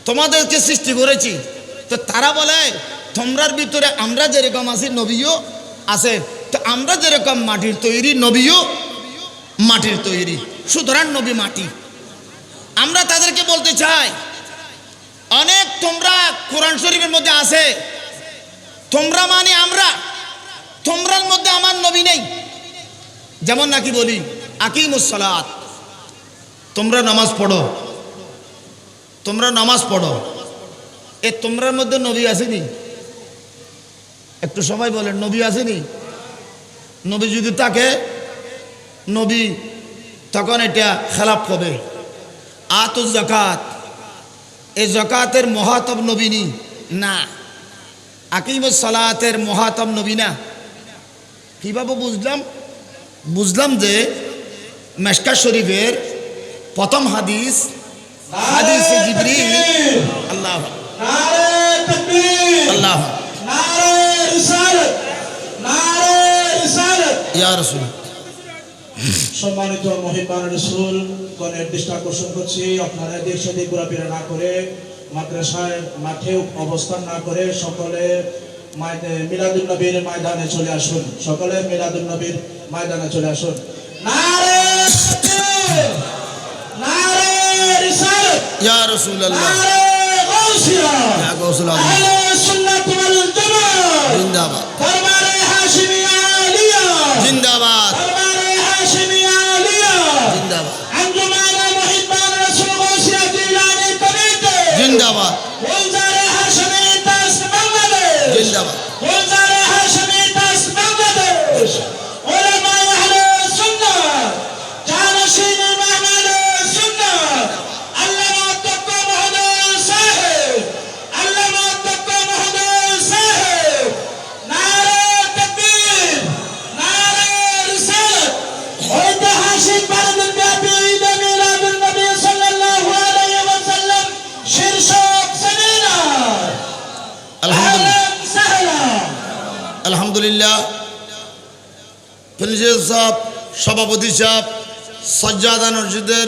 তোমাদেরকে সৃষ্টি করেছি। তো তারা বলে তোমরার ভিতরে আমরা যেরকম আছি নবীও আছে। তো আমরা যেরকম মাটির তৈরি নবীও মাটির তৈরি, সুতরাং নবী মাটি। আমরা তাদেরকে বলতে চাই অনেক তোমরা কোরআন শরীফের মধ্যে আছে, তোমরা মানে আমরা, তোমরার মধ্যে আমার নবী নেই। যেমন নাকি বলি আকিমুস সালাত, তোমরা নামাজ পড়ো, তোমরা নামাজ পড়ো, এ তোমরার মধ্যে নবী আসেনি? একটু সবাই বলেন নবী আসেনি? নবী যদি থাকে নবী তখন এটা খেলাপ হবে। আতুজ যাকাত, এই যাকাতের মহাতব নবীনি না, আকিমুস সালাতের মহাতব নবী না। কিভাবে বুঝলাম? বুঝলাম যে মেশকাত শরীফের প্রথম হাদিস, হাদিসে জিবরিল, আল্লাহ আল্লাহ ইয়া রাসূল। সম্মানিত মহিমান রাসূল গণের দৃষ্টি আকর্ষণ করছি, আপনারা দেশ সেদিক ঘোরাফেরা না করে মাদ্রাসায় মাঠে অবস্থান না করে সকলে মিলাদুন নবীর ময়দানে চলে আসুন। সকলে মিলাদুন নবীর ময়দানে চলে আসুন। নারে তাকবীর, নারে রিসালাত, ইয়া রাসূলুল্লাহ, নারে গাউসিয়া, ইয়া গাউসুল আযম, আহলে সুন্নাত ওয়াল জামাত জিন্দাবাদ, দরবারে হাশিমিয়া আলিয়া জিন্দাবাদ, দরবারে হাশিমিয়া আলিয়া জিন্দাবাদ, আঞ্জুমান মুহিব্বান রাসূল গাউসিয়া জিলানী কমিটি জিন্দাবাদ, গুলজারে হাশিমি তাস বাংলাদেশ জিন্দাবাদ, গুলজারে হাশিমি তাস বাংলাদেশ উলামায়ে আহলে সুন্নাত জানশীন মাহমুদে সুন্নাত আল্লামা তাক্কা মহোদয় সাহেব, আল্লামা তাক্কা মহোদয় সাহেব, নারে তাকবীর, নারে রিসালাত। ঐতিহাসিক ভারতব্যাপী ঈদ মিলাদুন নবী সাল্লাল্লাহু আলাইহি ওয়াসাল্লাম শীর্ষক সেমিনার। আলহামদুলিল্লাহ, আহলান সাহলান। আলহামদুলিল্লাহ। প্রিন্সিপাল সাহেব, সভাপতি সাহেব, সজ্জাদা মসজিদের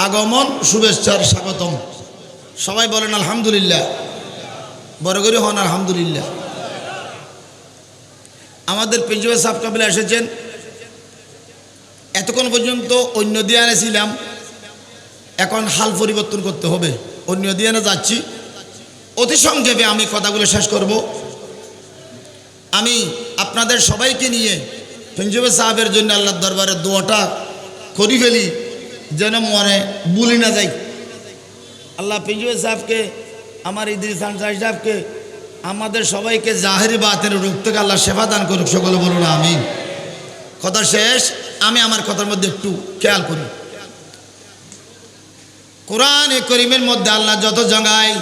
আগমন শুভেচ্ছার স্বাগতম। সবাই বলেন আলহামদুলিল্লাহ, বড় করে হন আলহামদুলিল্লাহ। আমাদের প্রিন্সিপাল সাহেব কাবিলা এসেছেন। এতক্ষণ পর্যন্ত অন্য দিয়ানে ছিলাম, এখন হাল পরিবর্তন করতে হবে, অন্য দিয়ানে যাচ্ছি। অতি সংক্ষেপে আমি কথাগুলো শেষ করব। আমি আপনাদের সবাইকে নিয়ে প্রিন্সিপাল সাহেবের জন্য আল্লাহর দরবারে দোয়াটা করি ফেলি, যেন মনে ভুলি না যাই। আল্লাহ প্রিন্সিপাল সাহেবকে, আমার ইদ্রিস সাহেবকে, আমাদের সবাইকে জাহেরি বাতের রোগ থেকে আল্লাহ সেবা দান করুক। সকলে বলুন আমিন। কথা শেষ। আমি আমার কথার মধ্যে একটু খেয়াল করি। কোরআনে করিমের মধ্যে আল্লাহ যত জায়গায়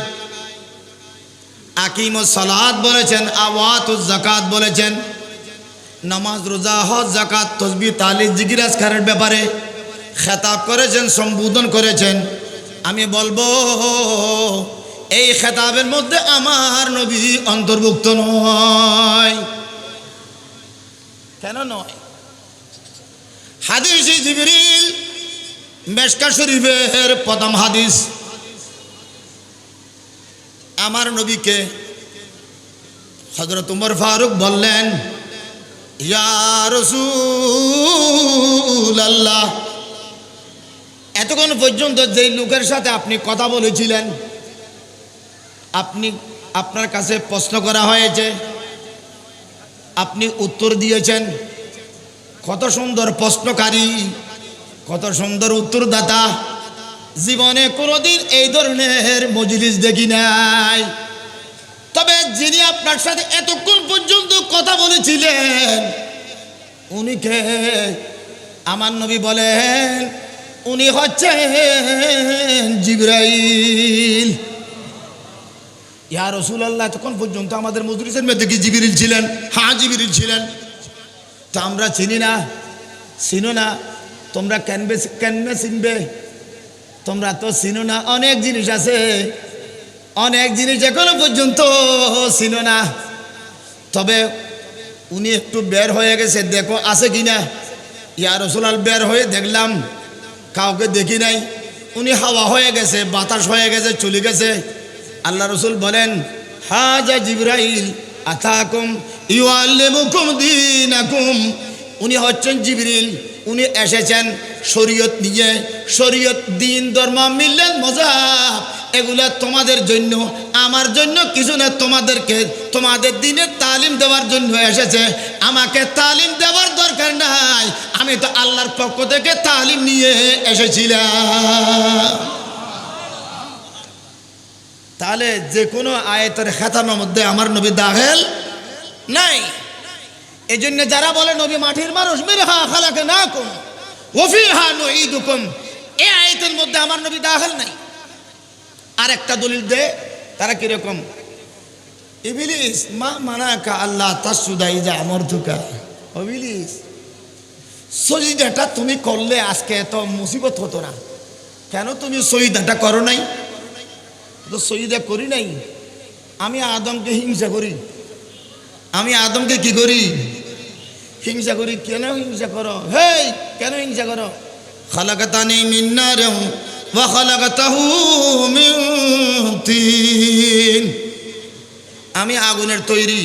আকিমুস সালাত বলেছেন, আওয়াতুজ যাকাত বলেছেন, নামাজ রোজা হজ যাকাত তাসবিহ তাহলিল জিকির আজকারের ব্যাপারে খেতাব করেছেন, সম্বোধন করেছেন। আমি বলবো এই খেতাবের মধ্যে আমার নবী অন্তর্ভুক্ত নয়। কেন নয়? হাদিসে জিবরিল, মেশকাত শরীফের প্রথম হাদিস, আমার নবীকে হযরত ওমর ফারুক বললেন, ইয়া রাসূলুল্লাহ, এতক্ষণ পর্যন্ত যেই লোকের সাথে আপনি কথা বলেছিলেন, আপনি আপনার কাছে প্রশ্ন করা হয়েছে, আপনি উত্তর দিয়েছেন। কত সুন্দর প্রশ্নকারী, কত সুন্দর উত্তরদাতা। জীবনে কোনোদিন এই ধরনের মজলিস দেখি নাই। তবে যিনি আপনার সাথে এতক্ষণ পর্যন্ত কথা বলেছিলেন উনি কে? আমার নবী বলেন উনি হচ্ছেন জিবরাইল। ইয়া রাসূলুল্লাহ, তখন পর্যন্ত আমাদের মজলিসের মধ্যে কি জিবরিল ছিলেন? হ্যাঁ, জিবরিল ছিলেন। তা আমরা চিনি না। চিনো না? তোমরা কেনবে চিনবে? তোমরা তো চিনো না। অনেক জিনিস আছে, অনেক জিনিস এখনো পর্যন্ত চিনো না। তবে উনি একটু বের হয়ে গেছে, দেখো আছে কিনা। ইয়া রাসূলুল্লাহ, বের হয়ে দেখলাম কাউকে দেখি নাই। উনি হাওয়া হয়ে গেছে, বাতাস হয়ে গেছে, চলে গেছে। আল্লাহ রসুল বলেন হাজা জিবরাইল আতাকুম ইউআল্লিমুকুম দীনাকুম। উনি হচ্ছেন জিবরিল, উনি এসেছেন শরীয়ত নিয়ে। শরীয়ত, দিন, ধর্ম, মিল্লাত, মজাব এগুলা তোমাদের জন্য, আমার জন্য কিছু না। তোমাদেরকে তোমাদের দিনের তালিম দেওয়ার জন্য এসেছে। আমাকে তালিম দেওয়ার দরকার নাই, আমি তো আল্লাহর পক্ষ থেকে তালিম নিয়ে এসেছিলাম। তাহলে যে কোনো আয়াতের খেতামের মধ্যে আমার নবী দাখিল নাই। এই জন্য যারা বলে নবী মাটির মানুষ, মিনহা খালাকনাকুম ওয়া ফিহা নুঈদুকুম, এই আয়াতের মধ্যে আমার নবী দাখিল নাই। আর একটা দলিল দে, তারা কিরকম? ইবলিস মা মানাকা আল্লাহ তাসজুদা ইযা আমারতুকা। ইবলিস, সজদাটা তুমি করলে আজকে এত মুসিবত হতো না। কেন তুমি সজদাটা করো নাই? তো সজদা করি নাই। আমি আদমকে হিংসা করি। আমি আদমকে কি করি? হিংসা করি। কেন হিংসা করো? হেই, কেন হিংসা করো? খালাকাতানি মিন নারিন ওয়া খালাকাতাহু মিন তিন। আমি আগুনের তৈরি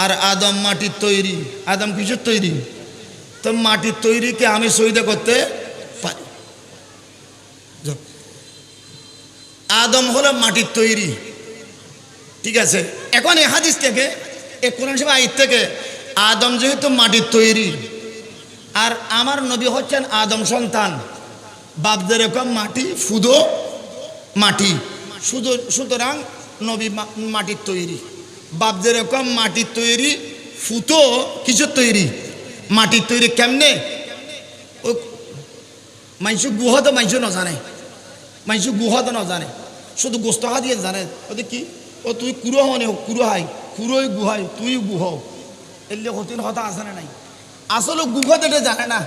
আর আদম মাটির তৈরি। আদম কিসের তৈরি? তো মাটির তৈরিকে আমি সজদা করতে পারি। আদম হলো মাটির তৈরি, ঠিক আছে। এখন এই হাদিস থেকে, এই কোরআন শরীফ আয়াত থেকে আদম যেহেতু মাটির তৈরি আর আমার নবী হচ্ছেন আদম সন্তান, বাপ যেরকম মাটি, ফুদো মাটি, সুতরাং নবী মাটির তৈরি। বাপ যেরকম মাটির তৈরি, ফুতো কিসের তৈরি? মাটির তৈরি। কেমনে? ও মানুষ গুহ তো মানুষ না জানে, মানুষ গুহ তো না জানে, শুধু গোস্তহা দিয়ে জানে। ওদের কি? ও তুই কুড়ো হনে, কুড়ো হাই, কুড়োই গুহাই, তুই গুহ, এলে হতিন হতা আছে না নাই? আসলে গুহাতে এটা জানে না।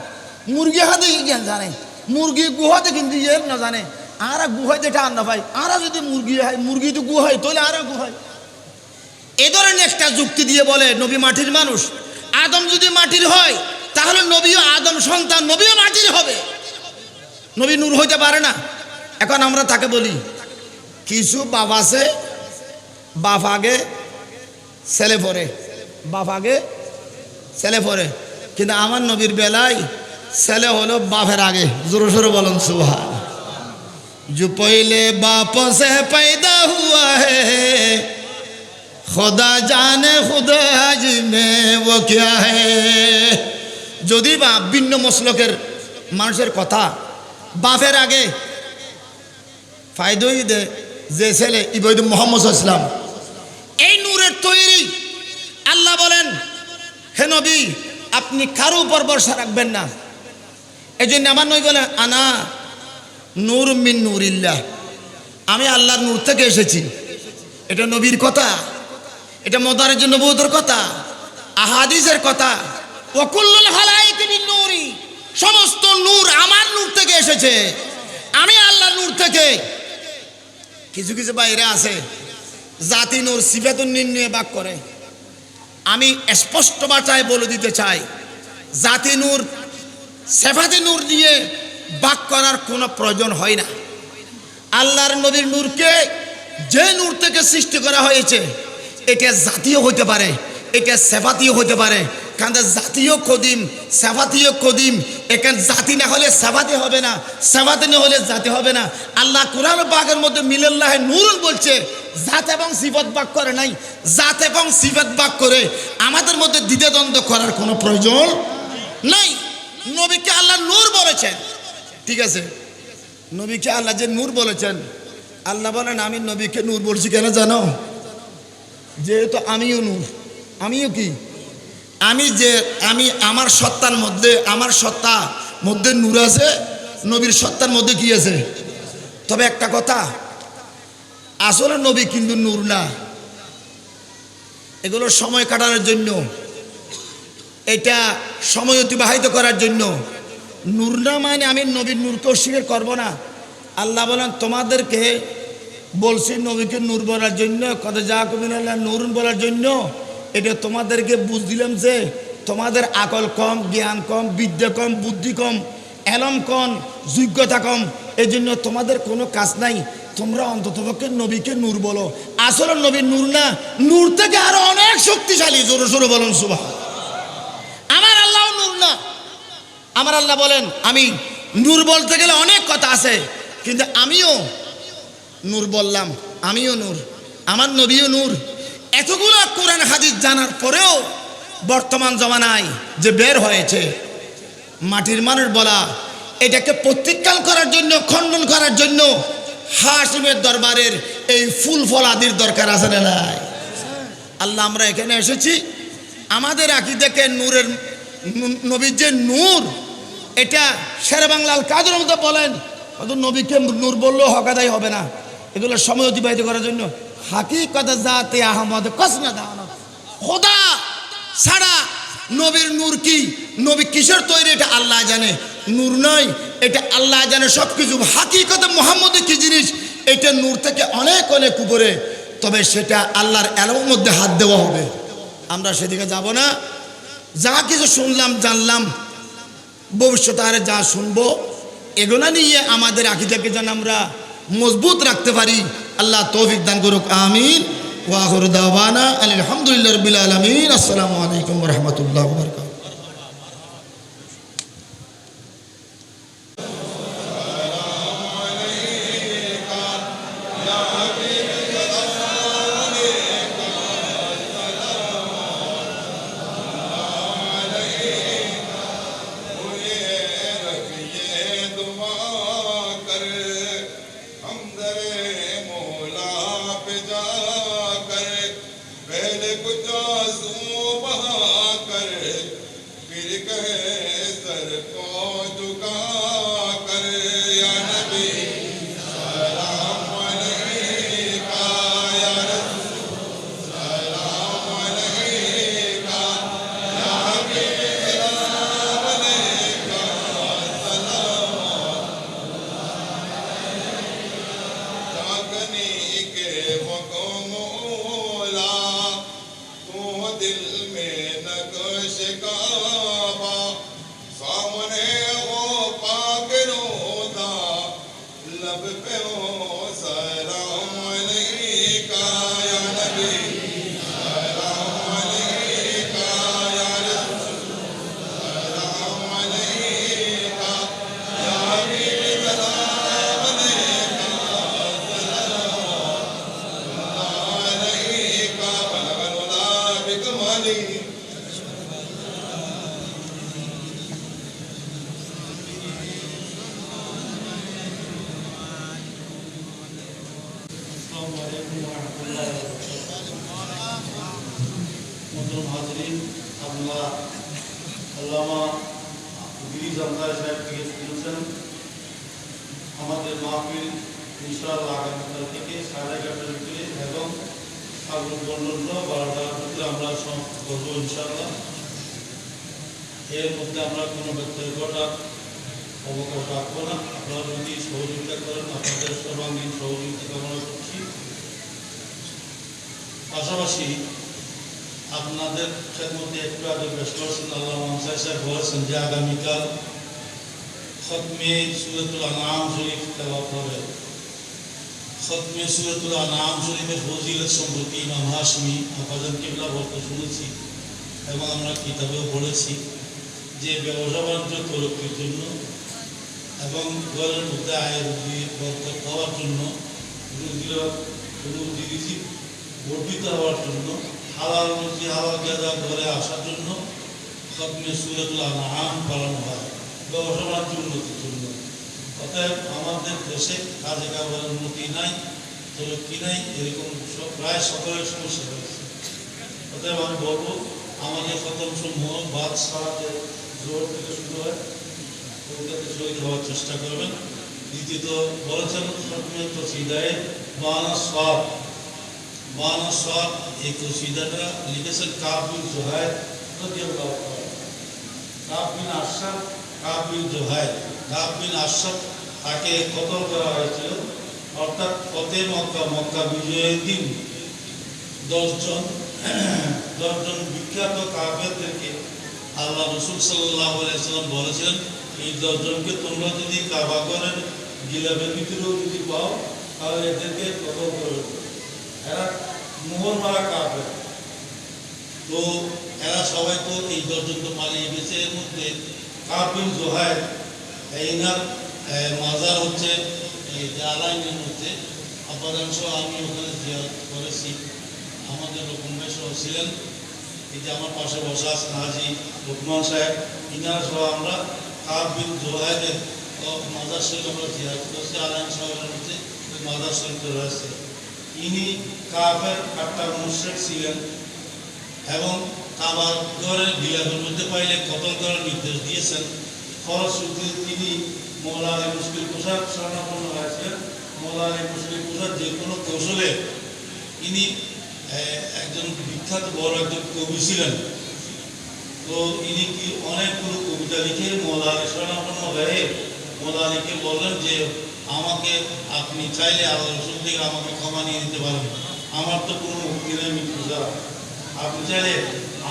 মুরগি হাতে জ্ঞান জানে, মুরগি গুহাতে কিন্তু ইয়ে না জানে। আর গুহায় যেটা আর না ভাই, আর যদি মুরগি হয়, মুরগি তো গুহায়, তাহলে আর গুহায়। এ ধরনের একটা যুক্তি দিয়ে বলে নবী মাটির মানুষ। আদম যদি মাটির হয় তাহলে নবীও আদম সন্তান, নবীও মাটির হবে। নবী নূর হইতে পারে না। এখন আমরা তাকে বলি কিছু বাপ আছে, বাপ আগে ছেলে পরে, বাপ আগে ছেলে পরে। কিন্তু আমার নবীর বেলায় ছেলে হলো বাপের আগে। জোরে সোরে বলেন সুবহান। जो पहले बाप से पैदा हुआ है खुदा जाने खुदा आज में वो क्या है। যদি বা ভিন্ন মসলকের মানুষের কথা বাপের আগে ফায়দাই দে যে ছেলে ইবৈদ মুহাম্মদ ইসলাম, এই নূরের তৈরি। আল্লাহ বলেন হে নবী আপনি কারো উপর ভরসা রাখবেন না। এই জন্য আমার নবী বলেন আনা নূর মিন নূরিল্লাহ, আমি আল্লাহর নূর থেকে এসেছি। এটা নবীর কথা, এটা মদারের জন্য নবুয়তের কথা, আহাদিসের কথা। ওয়াকুল্লুল খালাইক মিন নূরি, সমস্ত নূর আমার নূর থেকে এসেছে, আমি আল্লাহর নূর থেকে। কিছু কিছু বাইরে আছে জাতি নূর সিফাতুন নির্ণয়ে বাক করে। আমি স্পষ্ট ভাষায় বলে দিতে চাই, জাতি নূর সিফাতি নূর দিয়ে বাক করার কোনো প্রয়োজন হয় না। আল্লাহর নবীর নূরকে যে নূর থেকে সৃষ্টি করা হয়েছে এটা জাতীয় হতে পারে, এটা সিফাতীয় হতে পারে, কারণ জাতীয় কদিম সেফাতীয় কদিম, এখানে জাতি না হলে সেফাতি হবে না, সেফাতি না হলে জাতি হবে না। আল্লাহ কোরআন পাকের মধ্যে মিলাল্লাহে নূরুন বলছে, জাত এবং সিফত ভাগ করে নাই। জাত এবং সিফত ভাগ করে আমাদের মধ্যে দ্বিধাদ্বন্দ্ব করার কোনো প্রয়োজন নাই। নবীকে আল্লাহ নূর বলেছেন, ঠিক আছে, নবীকে আল্লাহ যে নূর বলেছেন, আল্লাহ বলেন আমি নবীকে নূর বলছি কেন জানো? যেহেতু আমিও নূর, আমিও কি, আমি আমার সত্তার মধ্যে, আমার সত্তা মধ্যে নূর আছে, নবীর সত্তার মধ্যে কি আছে? তবে একটা কথা, আসলে নবী কিন্তু নূর না। এগুলো সময় কাটানোর জন্য, এটা সময় অতিবাহিত করার জন্য। নূর না মানে আমি নবীর নূরকে অস্বীকার করবো না। আল্লাহ বলেন তোমাদেরকে বলছি নবীকে নূর বলার জন্য, কত যা কবিনাল্লাহ নূরুন বলার জন্য। এটা তোমাদেরকে বুঝ দিলাম যে তোমাদের আকল কম, জ্ঞান কম, বিদ্যা কম, বুদ্ধি কম, এলম কম, যোগ্যতা কম, এই জন্য তোমাদের কোনো কাজ নাই। তোমরা অন্ততপক্ষে নবীকে নূর বলো। আসলে নবী নূর না, নূর থেকে আরো অনেক শক্তিশালী। জোরে জোরে বলুন সুবহান। আমার আল্লাহ নূর না। আমার আল্লাহ বলেন আমি নূর বলতে গেলে অনেক কথা আছে, কিন্তু আমিও নূর বললাম, আমিও নূর, আমার নবীও নূর। এতগুলো কোরআন হাদিস জানার পরেও বর্তমান জমানায় যে বের হয়েছে মাটির মানুষ বলা, এটাকে প্রত্যাখ্যান করার জন্য, খণ্ডন করার জন্য হাশিমের দরবারের এই ফুল ফল আদির দরকার আছে না নাই? আল্লাহ আমরা এখানে এসেছি আমাদের আকীদাকে নূরের, নবীর যে নূর, এটা শেরে বাংলা আল কাদের মধ্যে বলেন, নবীকে নূর বললেও হকাদাই হবে না। এগুলো সময় অতিবাহিত করার জন্য হাকিকত জাতে আহমদ কসনা দান, খোদা ছাড়া নবীর নূর কি, নবী কিসের তৈরি এটা আল্লাহ জানে। নূর নয়, এটা আল্লাহ জানে সব কিছু। হাকিকতে মুহাম্মদের কি জিনিস, এটা নূর থেকে অনেক অনেক উপরে। তবে সেটা আল্লাহর এলমের মধ্যে হাত দেওয়া হবে। আমরা সেদিকে যাব না। যা কিছু শুনলাম, জানলাম, ভবিষ্যতে আরে যা শুনবো, এগুলো নিয়ে আমাদের আকীদাকে যেন আমরা মজবুত রাখতে পারি। আল্লাহ তৌফিক দান করুক, আমিন। ওয়া আখিরু দাওয়ানা আলহামদুলিল্লাহি রাব্বিল আলামিন। আসসালামু আলাইকুম ওয়া রাহমাতুল্লাহি ওয়া বারাকাতুহু। আমাদের মাহফিল ইনশাআল্লাহ আগামীকাল থেকে 11:30টার ভিতরে এবং আগুন বন্ধ 12টার ভিতরে আমরা সমাপ্ত করবো ইনশাআল্লাহ। এর মধ্যে আমরা কোনো ব্যক্তিগত অবকাশ রাখবো না। আপনারা যদি সহযোগিতা করেন, আপনাদের সর্বাঙ্গীন সহযোগিতা কামনা করছি। পাশাপাশি আপনাদের মধ্যে একটু আগে ব্যস্ত আছেন, আল্লাহ মামসাই সাহেব বলেছেন যে আগামীকাল খতমে সূরাতুল আনআম শরীফ তেলাওয়াত হবে। খতমে সূরাতুল আনআম শরীফের ফজিলত সম্পর্কে ইমাম হাশমি আফাজান কিবলা বলতে শুনেছি এবং আমরা কিতাবেও পড়েছি যে ব্যবসা বাণিজ্য তরক্কির জন্য এবং ঘরের মধ্যে আয়ের বরকত হওয়ার জন্য রুজি রিজিক বর্ধিত হওয়ার জন্য হালাল রুজি হালাল গাদা ঘরে আসার জন্য খতমে সূরাতুল আনআম পালন হয় ব্যবসা বাণিজ্য উন্নতির জন্য। অতএব আমাদের দেশে কাজে কারবারের উন্নতি নাই, তরক্কি নাই, এরকম প্রায় সকলের সমস্যা রয়েছে। অতএব আমি বলবো আমাদের খতম সমূহ বাদ সালাতে জোর থেকে শুরু হয় ওইটাতে শহীদ হওয়ার চেষ্টা করবেন। দ্বিতীয়ত বলেছেন খতমে কসিদায়ে বানা সওয়াব এই কসিদাটা লিখেছেন কাব বিন জুহাইর রাদিয়াল্লাহু তাআলা। কাব বিন আশরাফ তাকে কতল করা হয়েছিল, অর্থাৎ ফতে মক্কা বিজয়ের দিন 10 জন বিখ্যাত কাফেরদেরকে আল্লাহ রাসূল সাল্লাল্লাহু আলাইহি ওয়াসাল্লাম বলেছিলেন এই 10 জনকে তোমরা যদি কাবা ঘরের গিলাফের ভিতরেও যদি পাও তাহলে এদেরকে কতল করে দেবে। এরা মোহর মারা কাফের, তো এরা সবাই তো এই 10 জন তো পালিয়ে গেছে। এর মধ্যে কাব বিন জুহাইর এইনার মাজার হচ্ছে এই জালাইনের মধ্যে অপরাংশ আমি ওখানে জিয়ারত করেছি। আমাদের লোকমান ভাই সহ ছিলেন, এই যে আমার পাশে বসা আছেন হাজি লোকমান সাহেব, ইনার সহ আমরা কাব বিন জুহাইরের মাজার শরীফ আমরা জিয়ারত করেছি। আলাইন সাহেবের মধ্যে মাজার শরীফ রয়েছে। ইনি কাফের কাট্টার মুশরিক ছিলেন এবং কাবার ঘরের গিলাফের মধ্যে পাইলে কতল করার নির্দেশ দিয়েছেন। ফলশ্রুতিতে তিনি মওলা আলী মুশকিল কুশার শরণাপন্ন হয়েছিলেন। মওলা আলী মুশকিল কুশার যে কোনো কৌশলে ইনি একজন বিখ্যাত বড় একজন কবি ছিলেন। তো ইনি কি অনেকগুলো কবিতা লিখে মওলা আলী শরণাপন্ন হয়ে মওলা আলীকে বললেন যে আমাকে আপনি চাইলে আল্লাহ রাসূল থেকে আমাকে ক্ষমা নিয়ে নিতে পারেন, আমার তো কোনো মুক্তি নেই মৃত্যু ছাড়া। আপনি চাইলে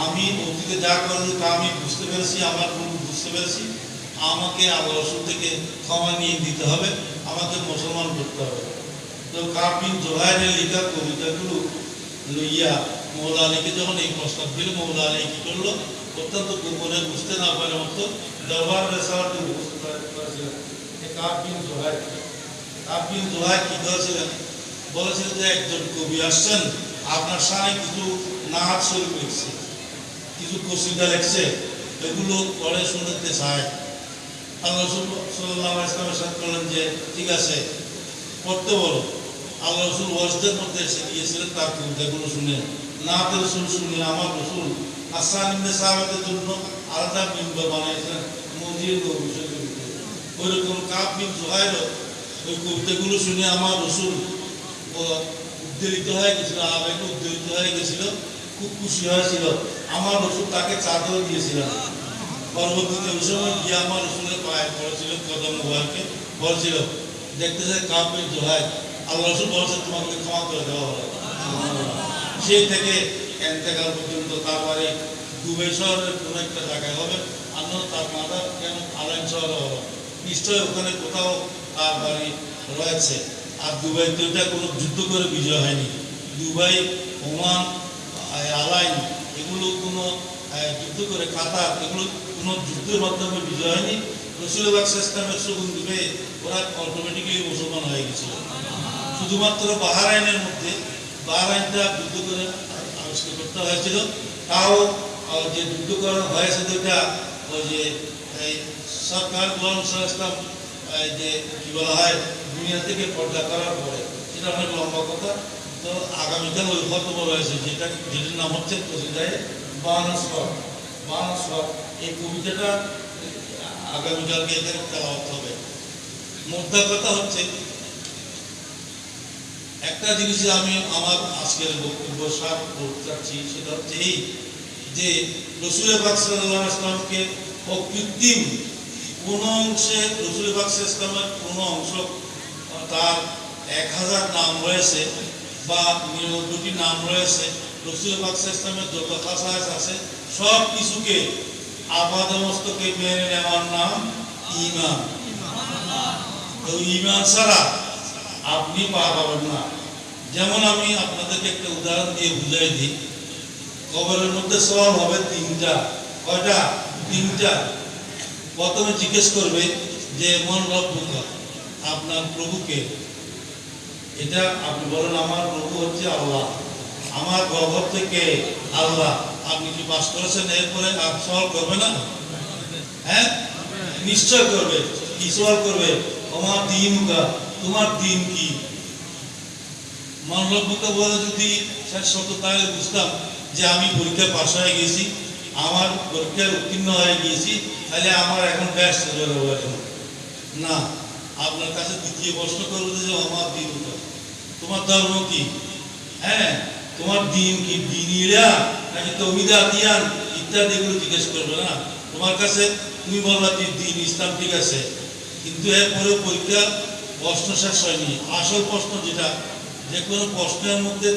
আমি অতীতে যা করেছি তা আমি বুঝতে পেরেছি, আমার ভুল বুঝতে পেরেছি, আমাকে আল্লাহ রাসূল থেকে ক্ষমা নিয়ে দিতে হবে, আমাকে মুসলমান করতে হবে। তো কাব বিন জুহাইরের লেখা কবিতাগুলো লইয়া মওলা আলীকে যখন এই প্রস্তাব দিল, মওলা আলী কি করলো, অত্যন্ত গোপনে বুঝতে না পারার মতো দরবার রেসালাতে উপস্থিত করেছিলেন। কাব বিন জুহাইর কি করেছিলেন, বলেছিলেন যে একজন কবি আসছেন আপনার সামনে কিছু নাহাত শরীফ লিখছে, কিছু কসিদা লিখছে, এগুলো পড়ে শুনতে চায়। আল্লাহ রাসূল সাল্লাল্লাহু আলাইহি ওয়াসাল্লাম সাথে বললেন যে ঠিক আছে পড়তে বলো। আল্লাহ রাসূল ওয়াজদের মধ্যে এসে গিয়েছিলেন, তার কবিতাগুলো শুনে নাহাতের সুর শুনে আমার রাসূল হাসান ইবনে সাবিতের জন্য আলাদা মিম্বার বানিয়েছিলেন মসজিদ নববীর ভিতরে। ওইরকম কাব বিন জুহাইর ওই কবিতাগুলো শুনে আমার রাসূল উদ্বেলিত হয়ে গেছিল, আবেগে উদ্বেলিত হয়ে গেছিল, খুব খুশি হয়েছিল। আমার রাসূল তাকে চাদর দিয়েছিলেন। পরবর্তীতে ওই সময় গিয়ে আমার রাসূলের পায়ে পড়েছিল, কদম মুবারকে বলছিল দেখতেছে কাব বিন জুহাইর, আল্লাহ রাসূল বলেছেন তোমাকে ক্ষমা করে দেওয়া হবে। সেই থেকে এন্তেকাল পর্যন্ত তার বাড়ি দুবাই শহরের কোনো একটা জায়গায় হবে, আর তার মাথা কেন আলাইন শহরে হবে, নিশ্চয়ই ওখানে কোথাও তার বাড়ি রয়েছে। আর দুবাইতে ওটা কোনো যুদ্ধ করে বিজয় হয়নি। দুবাই, ওমান, আলাইন এগুলো কোনো যুদ্ধ করে, কাতার এগুলো কোনো যুদ্ধের মাধ্যমে বিজয় হয়নি। রাসূল পাক ইসলামের সুগন্ধি পেয়ে ওরা অটোমেটিক্যালি মুসলমান হয়ে গেছিল। শুধুমাত্র বাহরাইনের মধ্যে, বাহরাইনটা যুদ্ধ করে আবিষ্কার করতে হয়েছিল, তাও যে যুদ্ধ করা হয়েছে যেটা ওই যে এই সরকার ইসলাম যে কি বলা হয় দুনিয়া থেকে পর্দা করার পরে, সেটা অনেক লম্বা কথা। তো আগামীকাল ওই খতম রয়েছে যেটার নাম হচ্ছে কসিদায়ে বানাসওয়াব। এই কবিতাটা আগামীকালকে এখানে তেলাওয়াত হবে। মোদ্দা কথা হচ্ছে একটা জিনিস আমি আমার আজকের বক্তব্য সার করতে চাচ্ছি, সেটা হচ্ছে এই যে রাসূল পাক সাল্লাল্লাহু আলাইহি ওয়াসাল্লামকে অকৃত্রিম কোন অংশে রাসূল পাক সাল্লাল্লাহু আলাইহি ওয়াসাল্লামের কোন অংশ তার 1000 নাম রয়েছে বা 99টি নাম রয়েছে, রাসূল পাক সাল্লাল্লাহু আলাইহি ওয়াসাল্লামের যত খাসায়েস আছে সব কিছুকে আপাদমস্তকে মেনে নেওয়ার নাম ঈমান। তো ঈমান ছাড়া আপনি পার পাবেন না। যেমন আমি আপনাদেরকে একটা উদাহরণ দিয়ে বুঝাই দিই। কবরের মধ্যে সওয়াল হবে তিনটা। কয়টা? তিনটা। প্রথমে জিজ্ঞেস করবে যে মন রব্বুকা, আপনার প্রভুকে। এটা আপনি বলেন আমার প্রভু হচ্ছে আল্লাহ, আমার গর্ভ থেকে আল্লাহ। আপনি কি পাস করেছেন? এরপরে সওয়াল করবে না? হ্যাঁ, নিশ্চয় করবে। কি সওয়াল করবে? আমার দিনুকা, তোমার দিন কি? মনরব্বুকা বলে যদি শেষ হতো তাহলে বুঝতাম যে আমি পরীক্ষা পাস হয়ে গেছি, আমার পরীক্ষায় উত্তীর্ণ হয়ে গিয়েছি, তাহলে আমার এখন ব্যাস চলে যাবো। এখন না, আপনার কাছে দ্বিতীয় প্রশ্ন করবো যে আমার দিন, তোমার ধর্ম কি? হ্যাঁ, তোমার দিন কি? দিনিরা নাকি তৌহিদা দিয়ান ইত্যাদি এগুলো জিজ্ঞেস করবে না। তোমার কাছে তুমি বলবা যে দিন ইসলাম, ঠিক আছে, কিন্তু এরপরেও পরীক্ষা প্রশ্ন শেষ হয়নি। আসল প্রশ্ন যেটা, যে কোনো প্রশ্নের মধ্যে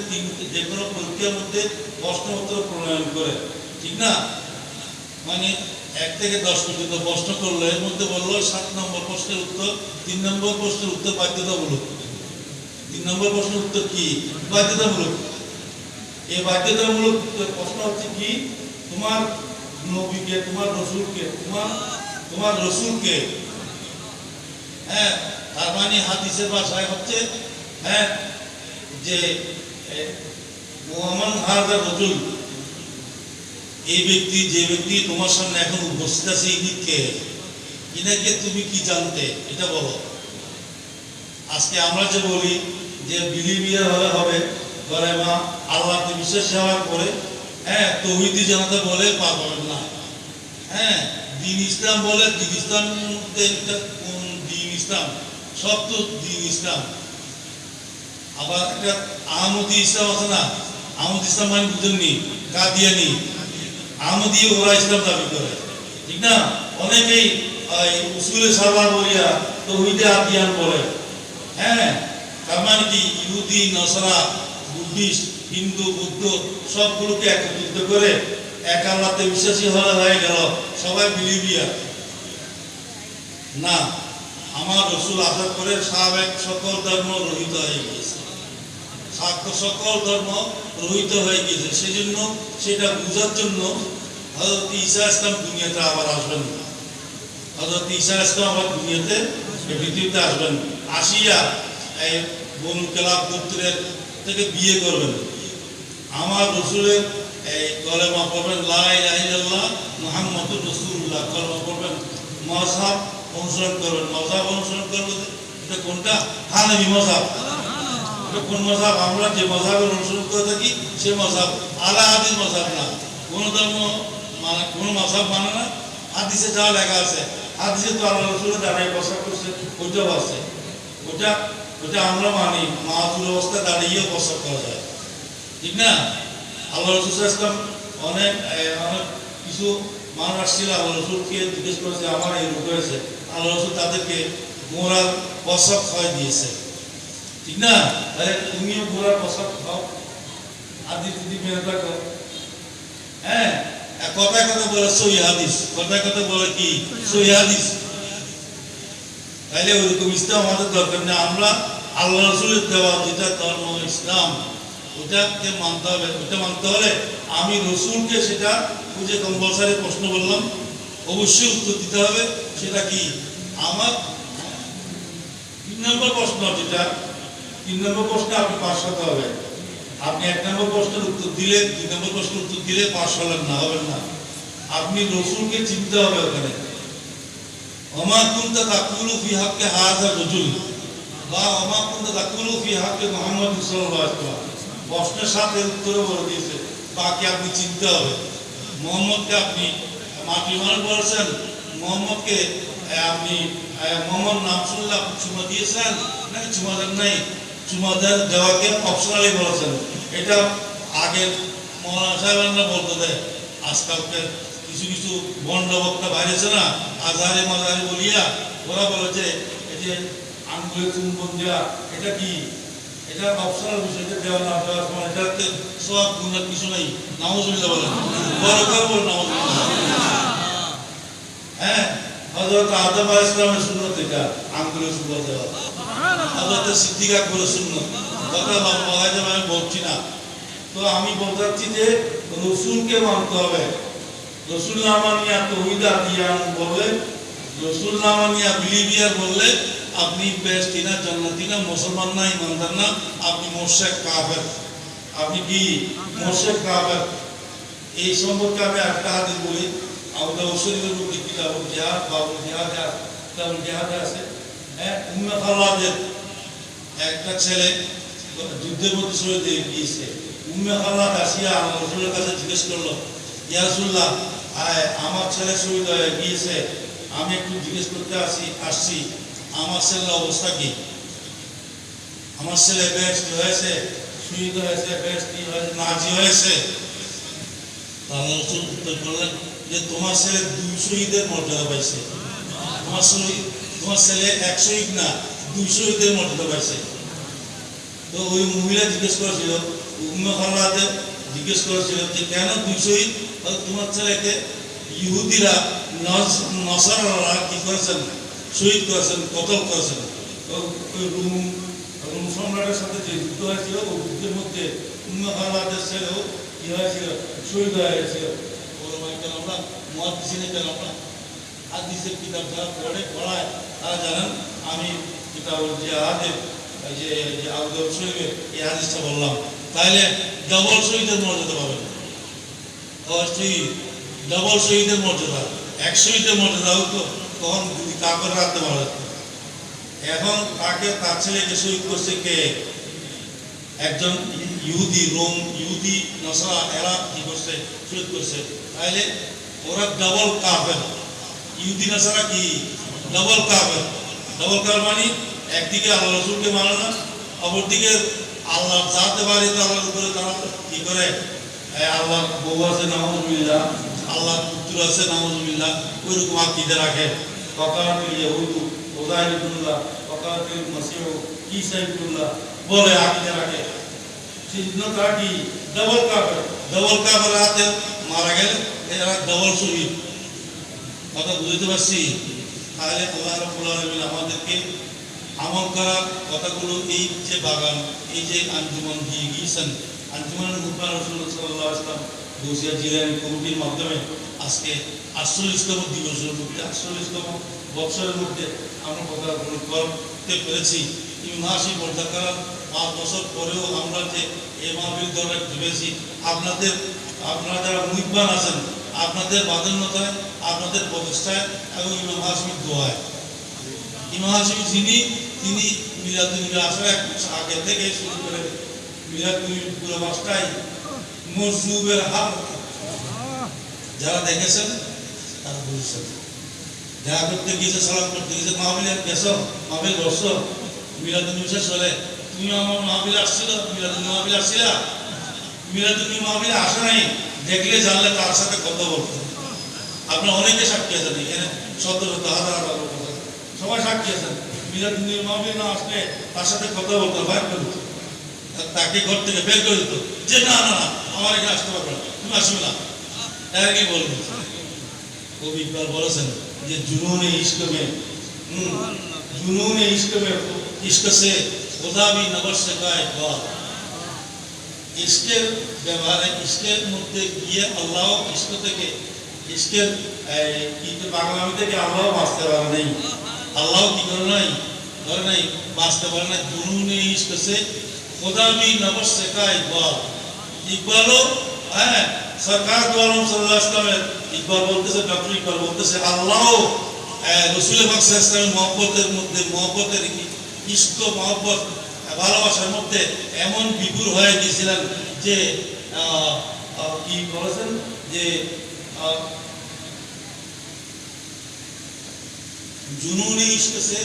যে কোনো পরীক্ষার মধ্যে প্রশ্ন উত্তর প্রণয়ন করে, ঠিক না? মানে 1 থেকে 10 পর্যন্ত প্রশ্ন করলো, এর মধ্যে বললো 7 নম্বর প্রশ্নের উত্তর, 3 নম্বর প্রশ্নের উত্তর বাধ্যতামূলক। 3 নম্বর প্রশ্নের উত্তর কি? বাধ্যতামূলক। এই বাধ্যতামূলক প্রশ্ন হচ্ছে কি? তোমার নবীকে, তোমার রসুলকে, তোমার রসুলকে। হ্যাঁ, তার মানে হাদিসের ভাষায় হচ্ছে হ্যাঁ যে মুহাম্মদ হাযা রাজুল, এই ব্যক্তি, যে ব্যক্তি তোমার সামনে এখন উপস্থিত আছে, ইনিকে, ইনাকে তুমি কি জানতে, এটা বলো। আজকে আমরা যে বলি যে বিলিভিয়ার হলে হবে, বলে মা আল্লাহকে বিশ্বাস হওয়ার পরে হ্যাঁ তৌহিদি জানাতে বলে পাবেন না। হ্যাঁ, দিন ইসলাম বলে, দিন ইসলাম কোন দিন ইসলাম? সব তো দিন ইসলাম। আবার একটা আহমদি ইসলাম আছে না? আহমদ ইসলাম মানে বুঝেননি? কাদিয়ানি আহমদি, ওরা ইসলাম দাবি করে, ঠিক না? অনেকেই উসুলে সালাহ বলিয়া তৌহিদে আদিয়ান বলে। হ্যাঁ, তার মানে কি ইহুদি, নসরা, বুদ্ধিস্ট, হিন্দু, বৌদ্ধ সবগুলোকে একত্রিত করে এক আল্লাহতে বিশ্বাসী হয়ে গেল, সবাই বিলিভিয়া। না, আমার রসুল আসার পরে সাবেক সকল ধর্ম রহিত হয়ে গিয়েছে, সকল ধর্ম রহিত হয়ে গিয়েছে। সেজন্য সেটা বোঝার জন্য হযরত ঈসা ইসলাম দুনিয়াতে আবার আসবেন। হযরত ঈসা ইসলাম আবার দুনিয়াতে পৃথিবীতে আসবেন, আসিয়া এই বনু কেলাব গোত্রের থেকে বিয়ে করবেন। আমার রসুলের এই কলেমা পড়বেন, লা ইলাহা ইল্লাল্লাহ মুহাম্মাদুর রাসূলুল্লাহ, কলেমা পড়বেন, মাযহাব অনুসরণ করবেন। মাযহাব অনুসরণ করবেন, এটা কোনটা? হানাফি মাযহাব। এটা কোন মাযহাব? আমরা যে মাযহাবের অনুসরণ করে থাকি সেই মাযহাব, আলা হাদিস মাযহাব না। কোন ধর্ম মানে কোন মাযহাব মানে না। হাদিসে যা লেখা আছে, হাদিসে তো আল্লাহ রাসূলের দাঁড়িয়ে বসা করছে, ওইটাও আছে। ওটা আমরা মানি, মাহাতুর অবস্থা দাঁড়িয়েও বসা করা যায়, ঠিক না? আল্লাহ রাসূল সাল্লাল্লাহু আলাইহি ওয়াসাল্লাম অনেক কিছু মানুষ আসছিল, আল্লাহ রাসূলকে জিজ্ঞেস করেছে আমার এই রোগ হয়েছে। আল্লাহ রাসূল তাদেরকে ঘোড়ার প্রসাব খাওয়াই দিয়েছে, ঠিক না? তাহলে তুমিও ঘোড়ার প্রসাব খাও, হাদিস যদি মেনে থাকো। হ্যাঁ, কথায় কথা বলে সহিহ হাদিস, কথায় কথা বলে কি সহিহ হাদিস। তাইলে ওইরকম ইসলাম আমাদের দরকার নেই। আমরা আল্লাহ রাসূলের দেওয়া যেটা ধর্ম ইসলাম, ওটাকে মানতে হবে। ওটা মানতে হলে আমি রসুলকে, সেটা বুঝে কম্পালসারি প্রশ্ন বললাম, অবশ্যই উত্তর দিতে হবে। সেটা কি? আমার 3 নম্বর প্রশ্ন, যেটা 3 নম্বর প্রশ্নে আপনি পাস হতে হবে। আপনি 1 নম্বর প্রশ্নের উত্তর দিলে, 2 নম্বর প্রশ্নের উত্তর দিলে পাস হলেন না, হবেন না। আপনি রসুলকে চিনতে হবে ওখানে। ওমা কুনতা তাকুলু ফি হাক্কি হাযা রাজুল, বা ওমা কুনতা তাকুলু ফি হাক্কি মুহাম্মদ সাল্লাল্লাহু আলাইহি ওয়াসাল্লাম। প্রশ্নের সাথে উত্তরে বলে দিয়েছে, বাকি আপনি চিনতে হবে। মোহাম্মদকে আপনি মাটি মানুষ বলেছেন, মোহাম্মদকে আপনি মোহাম্মদ নাম শুনলে আপনি চুমা দিয়েছেন নাকি চুমা দেন নাই? চুমা দেওয়াকে অপশনালি বলেছেন। এটা আগের মৌলানা সাহেবরা বলতে দেয়, আজকালকে কিছু কিছু বন্ড বক্তা বাইরেছে না, আজহারি মাজারি বলিয়া, ওরা বলেছে এই যে আঙ্গুলে চুম্বন দেওয়া, এটা কি? এটা অপশনাল বিষয়, এটা দেওয়া না দেওয়ার সময় এটাতে সব গুণের কিছু নেই। নাউজুবিল্লাহ বলেন, বরকত বলেন নাউজুবিল্লাহ। হ্যাঁ, হযরত আদম আলাইহিস সালামের সুন্নাত এটা, আঙ্গুলে চুম্বন দেওয়া। হযরত সিদ্দিক আকবরের সুন্নাত। কথা লম্বা হয় যাবে, আমি বলছি না। তো আমি বলতে চাচ্ছি যে রসুলকে মানতে হবে। রসুল না মানিয়া তৌহিদা দিয়া বললে, রসুল না মানিয়া বিলিভিয়ার বললে আপনি বেহেশতি না, জান্নাতি না, মুসলমান না, ইমানদার না, আপনি মুশরিক কাফের। আপনি কি মুশরিক কাফের? এই সম্পর্কে আমি একটা হাদিস বলি। আবু দাউদ শরীফের মধ্যে কিতাবুল জিহাদ, বাবুল জিহাদ, কিতাবুল জিহাদে আছে। হ্যাঁ, উম্মে খাল্লাদের একটা ছেলে যুদ্ধের মধ্যে শহীদ হয়ে গিয়েছে। উম্মে খাল্লাদ আসিয়া আমার রাসূলের কাছে জিজ্ঞেস করলো, ইয়া রাসূলুল্লাহ, আমার ছেলে শহীদ হয়ে গিয়েছে, আমি একটু জিজ্ঞেস করতে আসছি আমার ছেলের অবস্থা কি? আমার ছেলে বেহেশতি হয়েছে, শহীদ হয়েছে, বেহেশতি হয়েছে, নাজি হয়েছে? আল্লাহ রাসূল উত্তর করলেন যে তোমার ছেলে 2 শহীদের মর্যাদা পাইছে। তোমার ছেলে 1 শহীদ না, 2 শহীদের মর্যাদা পাইছে। তো ওই মহিলা জিজ্ঞেস করেছিল, উম্মে খাল্লাদে জিজ্ঞেস করেছিল যে কেন 2 শহীদ? তোমার ছেলেকে ইহুদিরা, নসারারা কি করেছেন? শহীদ করেছেন, কতল করেছেন। ওই রোম সম্রাটের সাথে যে যুদ্ধ হয়েছিল, ওই যুদ্ধের মধ্যে উম্মে খাল্লাদের ছেলেও কি হয়েছিল? শহীদ হয়ে গেছিল। কেন আমরা মুহাদ্দিসিনে, কেন আমরা হাদিসের কিতাব যারা পড়ায় তারা জানেন। আমি কিতাবুল জিহাদের যে আবু দাউদ শরীফের এই হাদিসটা বললাম, তাইলে ডবল শহীদের মর্যাদা পাবেন। ডবল শহীদের মর্যাদা, 1 শহীদের মর্যাদা হতো তখন যদি কাপড় রাখতে পারে। এখন তাকে, তার ছেলেকে শহীদ করছে কে? একজন ইহুদি, রোম ইহুদি, নসারা, এরা কি করছে? শহীদ করছে। তাইলে ওরা ডবল কাফের। ইহুদি নসারা কি ডবল কাফের? ডবল কাফের মানে একদিকে আল্লাহ রাসূলকে মানে না, অপরদিকে আল্লাহ জাতে বাড়িতে আল্লাহর উপরে তারা কি করে? আল্লাহ বউ আছে, নাউযুবিল্লাহ, আল্লাহ পুত্র আছে, নাউযুবিল্লাহ, ওইরকম আকীদা রাখে। ওয়াকাতিল ইয়াহুদু উযাইর ইবনুল্লাহ, ওয়াকাতিল মাসীহ ঈসা ইবনুল্লাহ বলে আকীদা রাখে। সেজন্য তারা কি ডবল কাফের। ডবল কাফের হাতে মারা গেলে এরা ডবল শহীদ। কথা বুঝতে পারছি? তাহলে আল্লাহ রাব্বুল আলামিন আমাদেরকে আমল করার কথাগুলো, এই যে বাগান, এই যে আঞ্জুমান দিয়ে গিয়েছেন, আঞ্জুমানের মুখপার রাসূলুল্লাহ সাল্লাল্লাহু আলাইহি ওয়াসাল্লাম গৌসিয়া জিলানী কমিটির মাধ্যমে আজকে 48তম দিবসের মধ্যে, 48তম বৎসরের মধ্যে আমরা কথাগুলো করতে পেরেছি। এই মাসি বর্ধা করার 5 বছর পরেও আমরা যে এই মাহফিল ধরে ভেবেছি, আপনারা যারা মুহিব্বান আছেন, আপনাদের বাধ্যন্যতায়, আপনাদের প্রচেষ্টায় এবং ইমাম হাশিমির দোয়ায়। ইমাম হাশিমি তিনি মিলাদুন্নবী আসার 1 মাস আগে থেকে শুরু করে মিলাদুন্নবী পুরো মাসটাই মজলুবের হাল। যারা দেখেছেন তারা বুঝছেন। দেখা করতে গিয়েছে, সালাম করতে গিয়েছে, মাহফিলে গেছো, মাহফিল বসছো, মিলাদুন্নবী শেষ হলে তুমি আমার মাহফিলে আসছিল, মিলাদুন্নবী মাহফিলে আসছিলা? মিলাদুন্নবী মাহফিলে আসে নাই, দেখলে জানলে তার সাথে কথা বলতো। আপনার অনেকে সাক্ষী আছেন, এখানে 17 হাজার সবাই সাক্ষী আছেন। মিলাদুন্নবী মাহফিল না আসলে তার সাথে কথা বলতো, বাইর করে দিত, তাকে ঘর থেকে বের করে দিত যে না না না, আমার এখানে আসতে পারবে না, তুমি আসবে না। এর কি বলবে? কবি ইকবাল বলেছেন যে जुनून इश्क में जुनून इश्क में इश्क से खुदा भी नबर सका एक बार। ইশকের ব্যবহারে, ইশকের মধ্যে গিয়ে আল্লাহ ইশক থেকে, ইশকের কিন্তু বাংলামি থেকে আল্লাহ বাঁচতে পারে নাই। আল্লাহ কি করে নাই? ধরে নাই, বাঁচতে পারে না। जुनून इश्क से खुदा भी नबर सका एक बार। ইকবালও, হ্যাঁ, সরকার দু আলম সাল্লাল্লাহু আলাইহি ওয়াসাল্লামের ইকবাল বলতেছে, ডক্টর ইকবাল বলতেছে আল্লাহ রাসূল পাক সাল্লাল্লাহু আলাইহি ওয়াসাল্লামের মহব্বতের মধ্যে, মহব্বতের ইশক, মহব্বত, ভালোবাসার মধ্যে এমন বিপুল হয়ে গিয়েছিলেন যে কি বলেছেন যে जुनून इश्क से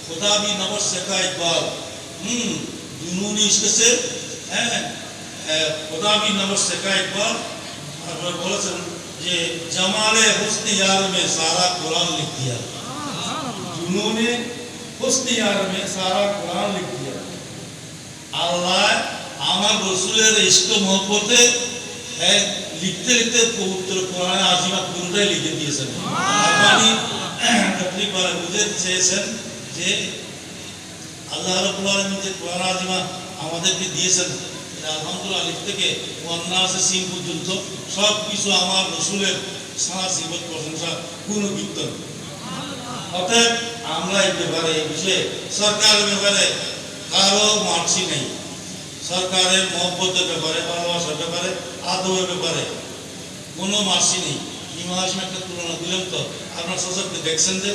खुदा भी नबर सका एक बार। जुनून इश्क से खुदा भी नबर सका एक बार। और বলেছেন যে জামালে হুসনে ইয়ার में सारा कुरान लिख दिया। जुनून হুসনে ইয়ার में सारा कुरान लिख दिया। আল্লাহ আমার রাসূলের ইশক মহব্বতে লিখতে লিখতে পবিত্র কোরআনে আজিমা পুরোটাই লিখে দিয়েছেন। মানে আপনি বুঝতে চেয়েছেন যে আল্লাহ রাব্বুল আলামিন যে কোরআন আজিমা আমাদেরকে দিয়েছেন, আলহামদুলিল্লাহ আলিফ থেকে ওয়ান্নাসে সিং পর্যন্ত সব কিছু আমার রসুলের সারা জীবন প্রশংসা কোনো কীর্তন। অতএব আমরা এই ব্যাপারে এই বিষয়ে সরকারের ব্যাপারে কারো মার্সি নেই, সরকারের মহব্বতের ব্যাপারে, ভালোবাসার ব্যাপারে, আদবের ব্যাপারে কোনো মার্সি নেই। ইমাম হাশিম একটা তুলনা দিলাম, তো আপনার সশক্তি দেখছেন যে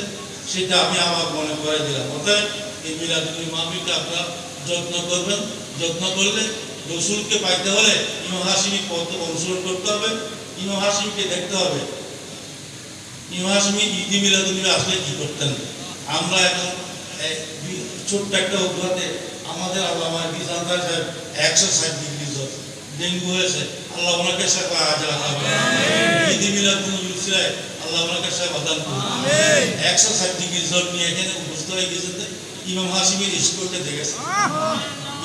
সেটা আমি আমার মনে করে দিলাম। অতএব এই মিলাদুল মাহফিলকে আপনারা যত্ন করবেন। যত্ন করলে রসুলকে পাইতে হলে ইমাম হাশিমি পথ অনুসরণ করতে হবে, ইমাম হাশিমকে দেখতে হবে। ইমাম হাশিমি ঈদে মিলাদুল আসলে কি করতেন? আমরা এখন ছোট্ট একটা অজুহাতে আমাদের আল্লামা বিজানদার সাহেব 160 ডিগ্রি জ্বর, ডেঙ্গু হয়েছে, আল্লাহ ওনাকে সেবা আজরা খাবে। ঈদে মিলাদুল নবী আল্লাহ ওনাকে সেবা দান করুন। 160 ডিগ্রি জ্বর নিয়ে এখানে উপস্থিত হয়ে গেছেন। ইমাম হাশিমের স্কুলকে দেখেছেন,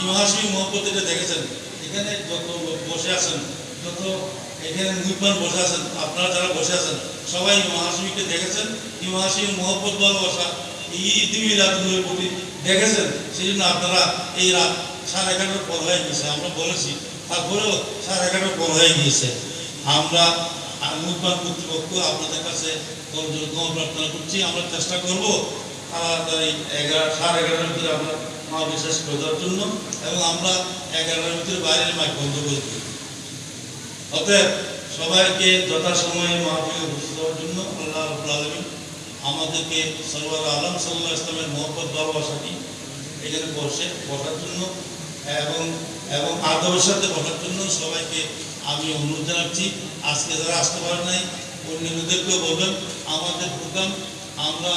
ইমাম হাশিমি মহব্বতটা দেখেছেন। এখানে যত বসে আছেন, যত এখানে মুইবান বসে আছেন, আপনারা যারা বসে আছেন সবাই ইমাম হাশিমিকে দেখেছেন। ইমাম হাশিমের মহব্বত ভালোবাসা ঈদ মিলাদুলের প্রতি দেখেছেন। সেই জন্য আপনারা এই রাত 11:30 পর হয়ে গেছে, আমরা বলেছি, তারপরেও 11:30 পর হয়ে গিয়েছে। আমরা মুইবান কর্তৃপক্ষ আপনাদের কাছে ক্ষমা প্রার্থনা করছি। আমরা চেষ্টা করব তাড়াতাড়ি 11:30 ভিতরে আমরা মা বিশ্বাস করে দেওয়ার জন্য, এবং আমরা 11টার ভিতরে বাইরের মাইক বন্ধ করে দিই। অতএব সবাইকে যথাসময়ে মাহফিলে উপস্থিত হওয়ার জন্য আল্লাহ রাব্বুল আলামিন আমাদেরকে সরওয়ার আলম সাল্লাল্লাহু আলাইহি ওয়াসাল্লামের মহব্বত ভালোবাসাটি এখানে বসার জন্য এবং আদবের সাথে বসার জন্য সবাইকে আমি অনুরোধ জানাচ্ছি। আজকে যারা আসতে পারেন নাই অন্যদেরকেও বলবেন, আমাদের প্রোগ্রাম আমরা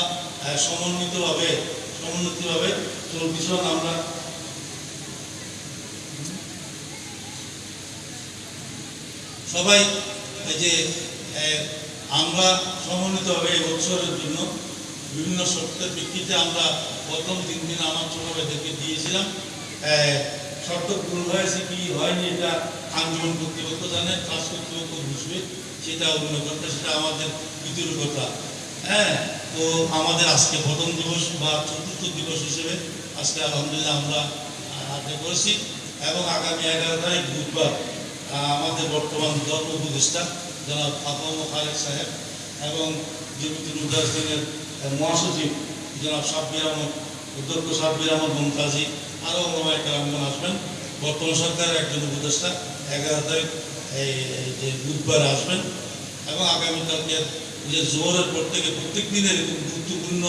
সমন্বিতভাবে চলতেছিলাম। আমরা সবাই এই যে আমরা সমন্বিতভাবে এই বছরের জন্য বিভিন্ন শর্তের ভিত্তিতে আমরা প্রথম 3 দিন আমার ছোট ভাইদেরকে দিয়েছিলাম। শর্ত পূরণ হয়েছে কি হয়নি এটা আঞ্জুমান কর্তৃপক্ষ জানে, ট্রাস্ট কর্তৃপক্ষ বুঝবে, সেটা অন্য কথা, সেটা আমাদের ভিতরের কথা। তো আমাদের আজকে প্রথম দিবস বা চতুর্থ দিবস হিসেবে আজকে আলহামদুলিল্লাহ আমরা আদায় করেছি। এবং আগামী 11 তারিখ বুধবার আমাদের বর্তমান ধর্ম উপদেষ্টা জনাব আফম খালেক সাহেব এবং জমিতুল মুজাহিদিনের মহাসচিব জনাব সাব্বির আহমদ, অধ্যক্ষ সাব্বির আহমদ মুমতাজি, আরও ওলামায়ে কেরামগণ আসবেন। বর্তমান সরকারের একজন উপদেষ্টা 11 তারিখ এই যে বুধবার আসবেন। এবং আগামীকালকে যে জোহরের পর থেকে প্রত্যেক দিনের গুরুত্বপূর্ণ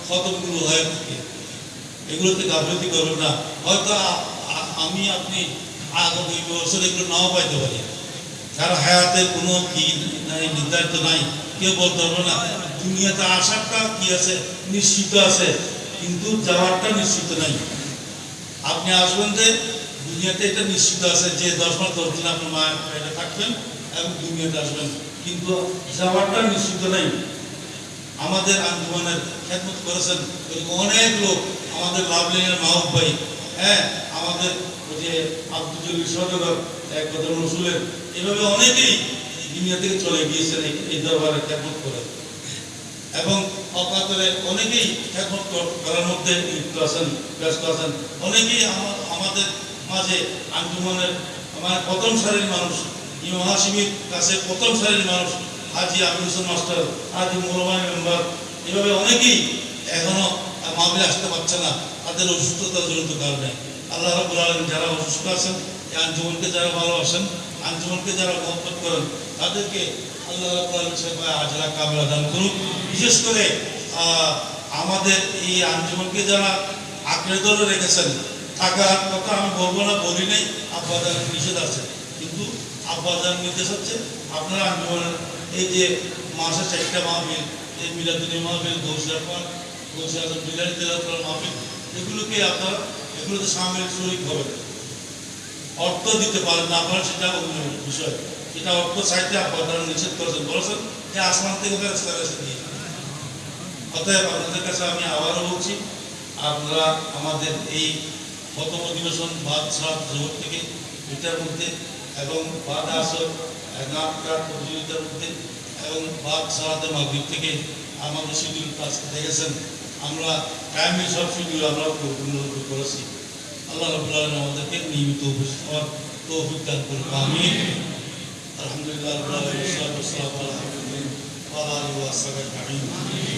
খতমগুলো হয়ে থাকে, এগুলোতে গাফিলতি করবেন না। হয়তো আমি আপনি আগামী বছর এগুলো নাও পাইতে পারি, কারণ হায়াতের কোনো কি নাই, নির্ধারিত নাই, কেউ বলতে পারবে না। দুনিয়াতে আসারটা কি আছে, নিশ্চিত আছে, কিন্তু যাওয়ারটা নিশ্চিত নাই। আপনি আসবেন যে দুনিয়াতে এটা নিশ্চিত আছে যে 10 মাস 10 দিন আপনার মায়ের পেটে থাকবেন এবং দুনিয়াতে আসবেন, কিন্তু যাওয়ারটা নিশ্চিত নাই। আমাদের আঞ্জুমানের খেদমত করেছেন অনেক লোক, আমাদের লাভলিনের মাহবুব ভাই, আমাদের যে আব্দুল জলিল সদর একদম রসুলের, এভাবে অনেকেই দুনিয়া থেকে চলে গিয়েছেন এই দরবারে খেদমত করে, এবং অকাতরে অনেকেই খেদমত করার মধ্যে লিপ্ত আছেন, ব্যস্ত আছেন। অনেকেই আমাদের মাঝে আঞ্জুমানের মানে প্রথম সারির মানুষ, ইমাম হাশিমির কাছে প্রথম সারির মানুষ, হাজি আমির হোসেন মাস্টার, হাজি মোরমাই মেম্বার, এভাবে অনেকেই এখনো মাহফিলে আসতে পারছে না তাদের অসুস্থতার জনিত কারণে। আল্লাহ রাব্বুল আলামিন যারা অসুস্থ আছেন, এই আঞ্জুমানকে যারা ভালোবাসেন, আঞ্জুমানকে যারা মহব্বত করেন, তাদেরকে আল্লাহ রাব্বুল আলামিন সেবায় আজরা কামিলা দান করুন। বিশেষ করে আমাদের এই আঞ্জুমানকে যারা আঁকড়ে ধরে রেখেছেন, থাকার কথা আমি বলবো না, বলি নেই, আব্বাজানের নিষেধ আছে, কিন্তু আব্বাজান নির্দেশ হচ্ছে আপনারা আঞ্জুমানের এই যে মাসে 4টা মাহফিল, এই মিলাদুল মাহফিল, গৌসে আজম জিলানী তেলাওয়াত মাহফিল, এগুলোকে আপনারা এগুলোতে সামিল শরীক হবেন। অর্থ দিতে পারেন না আপনারা, সেটা অন্য বিষয়, সেটা অর্থ চাইতে আপনারা নিষেধ করেছেন, বলেছেন যে আসমান থেকে ফেরেশতা এসে দিয়ে। অতএব আপনাদের কাছে আমি আবারও বলছি, আপনারা আমাদের এই প্রথম অধিবেশন বাদ সাত জোহর থেকে এটার মধ্যে এবং বাদ আসর নাটকার প্রতিযোগিতার মধ্যে এবং বাদ সালাতে মাগরিব থেকে আমাদের শিডিউল কাজ দেখেছেন। আমরা টাইমে সব শিডিউল আমরা পূর্ণ করেছি। আল্লাহ রাব্বুল আলামিন আমাদেরকে নিয়মিত উপস্থিত হওয়ার তৌফিক দান করুন আমিন। আলহামদুলিল্লাহ রাব্বিল আলামিন ওয়াসসালাতু ওয়াসসালামু আলা হাবিবিন ওয়া আলা আলিহি ওয়া সাহবিহি আজমাইন।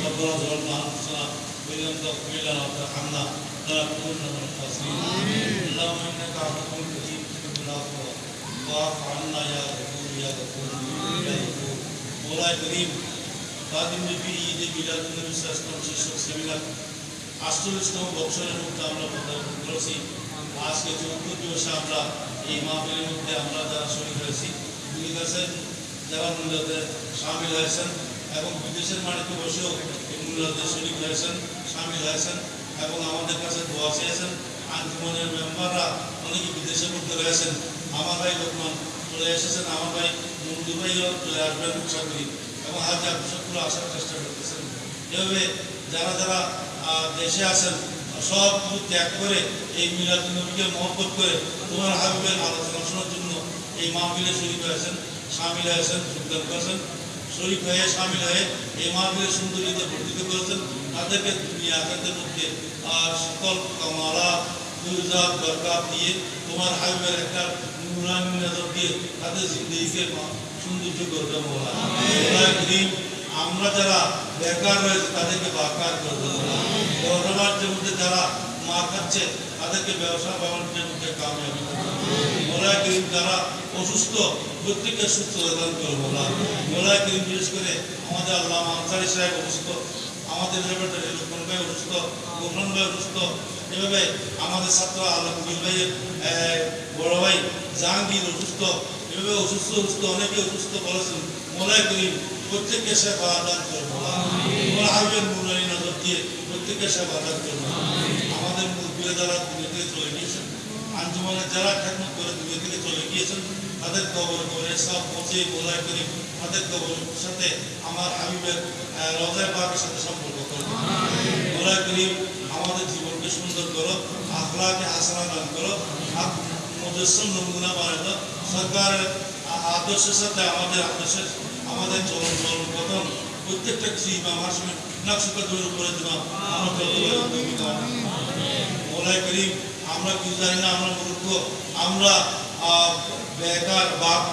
রব্বানা যালামনা আনফুসানা ওয়া ইল্লাম তাগফির লানা ওয়া তারহামনা লানাকুনান্না মিনাল খাসিরিন। আল্লাহুম্মা ইন্নাকা আফুউন কারীম তুহিব্বুল আফওয়া ফাআফু আন্না ইয়া গফুর ইয়া গফুর ইয়া গফুর। মওলায়ে করিম, খাদিম নবী ঈদে মিলাদুন নবী সাল্লাল্লাহু আলাইহি ওয়াসাল্লাম শীর্ষক সেমিনার 48তম বছরের মধ্যে আমরা পদার্পণ করেছি। আজকে 14 দিবসে আমরা এই মাহফিলের মধ্যে আমরা যারা শরীর হয়েছি, বুঝে গেছেন যারা মূল্যতে সামিল হয়েছেন এবং বিদেশের মাটিতে বসেও এই মূল্যতে শরীর হয়েছেন, সামিল হয়েছেন এবং আমাদের কাছে দোয়া চেয়েছেন। আঞ্জুমানের মেম্বাররা অনেকে বিদেশের মধ্যে রয়েছেন। আমার ভাই লোকমান চলে এসেছেন, আমার ভাই মন্ডু ভাইও চলে আসবেন আশা করি, এবং হাজার আবশ্যকগুলো আসার চেষ্টা করতেছেন। এভাবে যারা যারা দেশে আছেন সব কিছু ত্যাগ করে এই মিলাদুন নবীকে মহব্বত করে তোমার হাবিবের আলোচনা শোনার জন্য এই মাহফিলে শরীক হয়েছেন, সামিল হয়েছেন, যোগদান করেছেন, শরীক হয়ে সামিল হয়ে এই মাহফিলের সৌন্দর্যতে বর্ধিত করেছেন। তাদেরকে দুনিয়া আখিরাতের মধ্যে সকল কামালা দুর্জাত বরকাত দিয়ে তোমার হাবিবের একটা নুরানি নজর দিয়ে তাদের জিন্দগিকে সৌন্দর্য করে দেবো। আমরা যারা বেকার রয়েছে তাদেরকে বাকার করে দেবো। ব্যবসা বাণিজ্যের মধ্যে যারা মার খাচ্ছে তাদেরকে ব্যবসা বাণিজ্যের মধ্যে কামিয়াবি মোলায় করিম, যারা অসুস্থ প্রত্যেকের সুস্থ দান করে মোলা। মোলায় করিম বিশেষ করে আমাদের আল্লামা আনসারী সাহেব অসুস্থ, আমাদের লেবারেটরি লোকমান ভাই অসুস্থ, গোফরান ভাই অসুস্থ, এভাবে আমাদের ছাত্র আল্লাহ কবির ভাইয়ের বড় ভাই জাহাঙ্গীর অসুস্থ, এভাবে অসুস্থ অনেকে অসুস্থ বলেছেন। মোলায় করিম প্রত্যেককে সেবা দান করবো, তোমার হাবিবের নুরানি নজর দিয়ে প্রত্যেককে সেবা দান করবো। আমাদের মুরব্বীরা যারা দুনিয়া থেকে চলে গিয়েছেন, আঞ্জুমানের যারা খেদমত করে দুনিয়া থেকে চলে গিয়েছেন, তাদের কবরে সব পৌঁছে মোলায় করিম তাদের কবরের সাথে আমার হাবিবের রওজায়ে পাকের সাথে সম্পর্ক করবো। মোলায় করিম আমাদের জীবনকে সুন্দর করো, আখলাকে হাসানা দান করো, মুজাসসিম নমুনা বানায় দাও। সরকারের আদর্শের সাথে আমাদের আদর্শের আমাদের চলন পতন প্রত্যেকটা কিছু ইমাম হাশিমের নকশকদের উপরে যেন আমরা মোলায় করিম আমরা কিছু জানি না, আমরা মূর্খ, আমরা বেকার বাপ,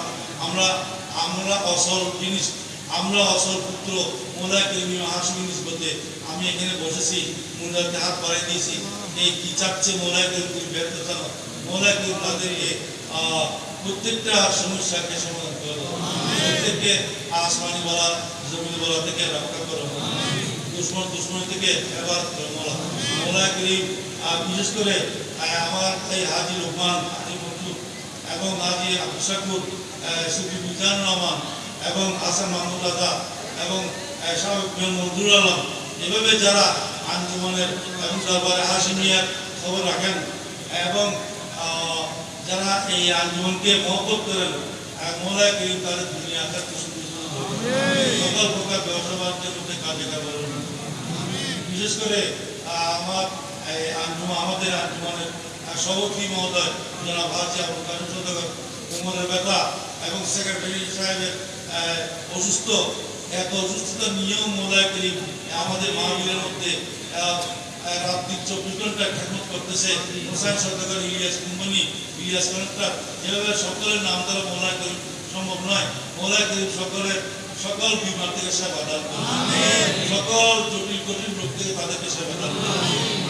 আমরা অসল জিনিস, আমরা অসল পুত্র। মোলায় করিম হাশিমের নিসবতে আমি এখানে বসেছি, মোলাতে হাত বাড়াই দিয়েছি, এই কি চাচ্ছে মোলায় করিম তুমি ব্যর্থ জানো। মোলায় করিম তাদের প্রত্যেকটা সমস্যাকে সমাধান করে দাও, প্রত্যেককে আসমানি বলা জমিন বলা থেকে রক্ষা করো, দুশ্মন থেকে হেফাজত করো মোলা। মোলায় করিম বিশেষ করে আমার এই হাজি লোকমান, হাজি মন্টু এবং হাজি আব্দুল শাকুর, সুফি মিজানুর রহমান এবং হাসান মাহমুদ আজা এবং সাবেক মনজুর আলম, এভাবে যারা আঞ্জুমানের এবং দরবারে হাশিমিয়ার খবর রাখেন এবং যারা এই আঞ্জুমানকে মহব্বত করেন, মোলায় করিম তাদের দুনিয়া আখিরাত সকল প্রকার ব্যবসা বাণিজ্যের মধ্যে কাজে লাগাবেন। বিশেষ করে আমাদের আঞ্জুমানের সভাপতি মহোদয় জনাব হাজি আবুল কাসেম সওদাগর, কোমরের ব্যথা এবং সেক্রেটারি সাহেবের অসুস্থ, এত অসুস্থতা নিয়েও মোলায় করিম আমাদের মাহফিলের মধ্যে রাত্রি 24 ঘন্টা খেদমত করতেছে। হোসেন সওদাগর, ইলিয়াস কুম্বানি, ইলিয়াস কনেক্টর, এভাবে সকলের নাম দ্বারা মোলায় করিম সম্ভব নয়। মোলায় করিম সকল বিমার থেকে সেবা দান করুন, সকল জটিল কঠিন রোগ থেকে তাদেরকে সেবা দান করুন।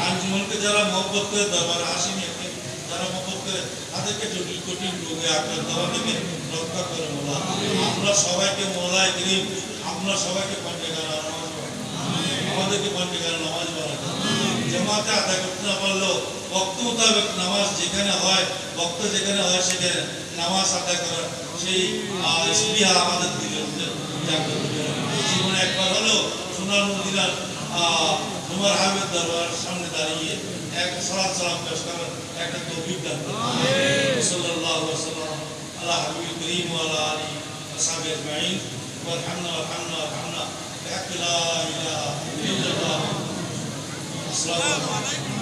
আঞ্জুমানকে যারা মহব্বত করে দরবারে হাশিমিয়াকে যারা মহব্বত করে তাদেরকে জটিল কঠিন রোগে আক্রান্ত হওয়া থেকে রক্ষা করে মোলা। আমরা সবাইকে মোলায় করিম, আমরা সবাইকে পাঞ্জেগানা নামাজ পড়াই, আমাদেরকে পাঞ্জেগানা নামাজ পড়াই, জামাতে আদায় করতে না পারলেও বক্ত মোতাবেক নামাজ যেখানে হয়, বক্ত যেখানে হয় সেখানে নামাজ আদায় করার সেই স্পৃহা আমাদের দিলের মধ্যে জাগ্রত করে। জীবনে একবার হলেও সোনার মদিনার তোমার হাবিবের দরবারের সামনে দাঁড়িয়ে এক সালাত সালাম পেশ করার একটা তৌফিক দান করুন। সাল্লাল্লাহু আলাইহি ওয়াসাল্লাম আলা হাবিবিল কারীম ওয়া আলা আলিহি ওয়া সাহবিহি আজমাইন ওয়ারহামনা বিহাক্কি লা ইলাহা ইল্লাল্লাহ। আসসালামু আলাইকুম।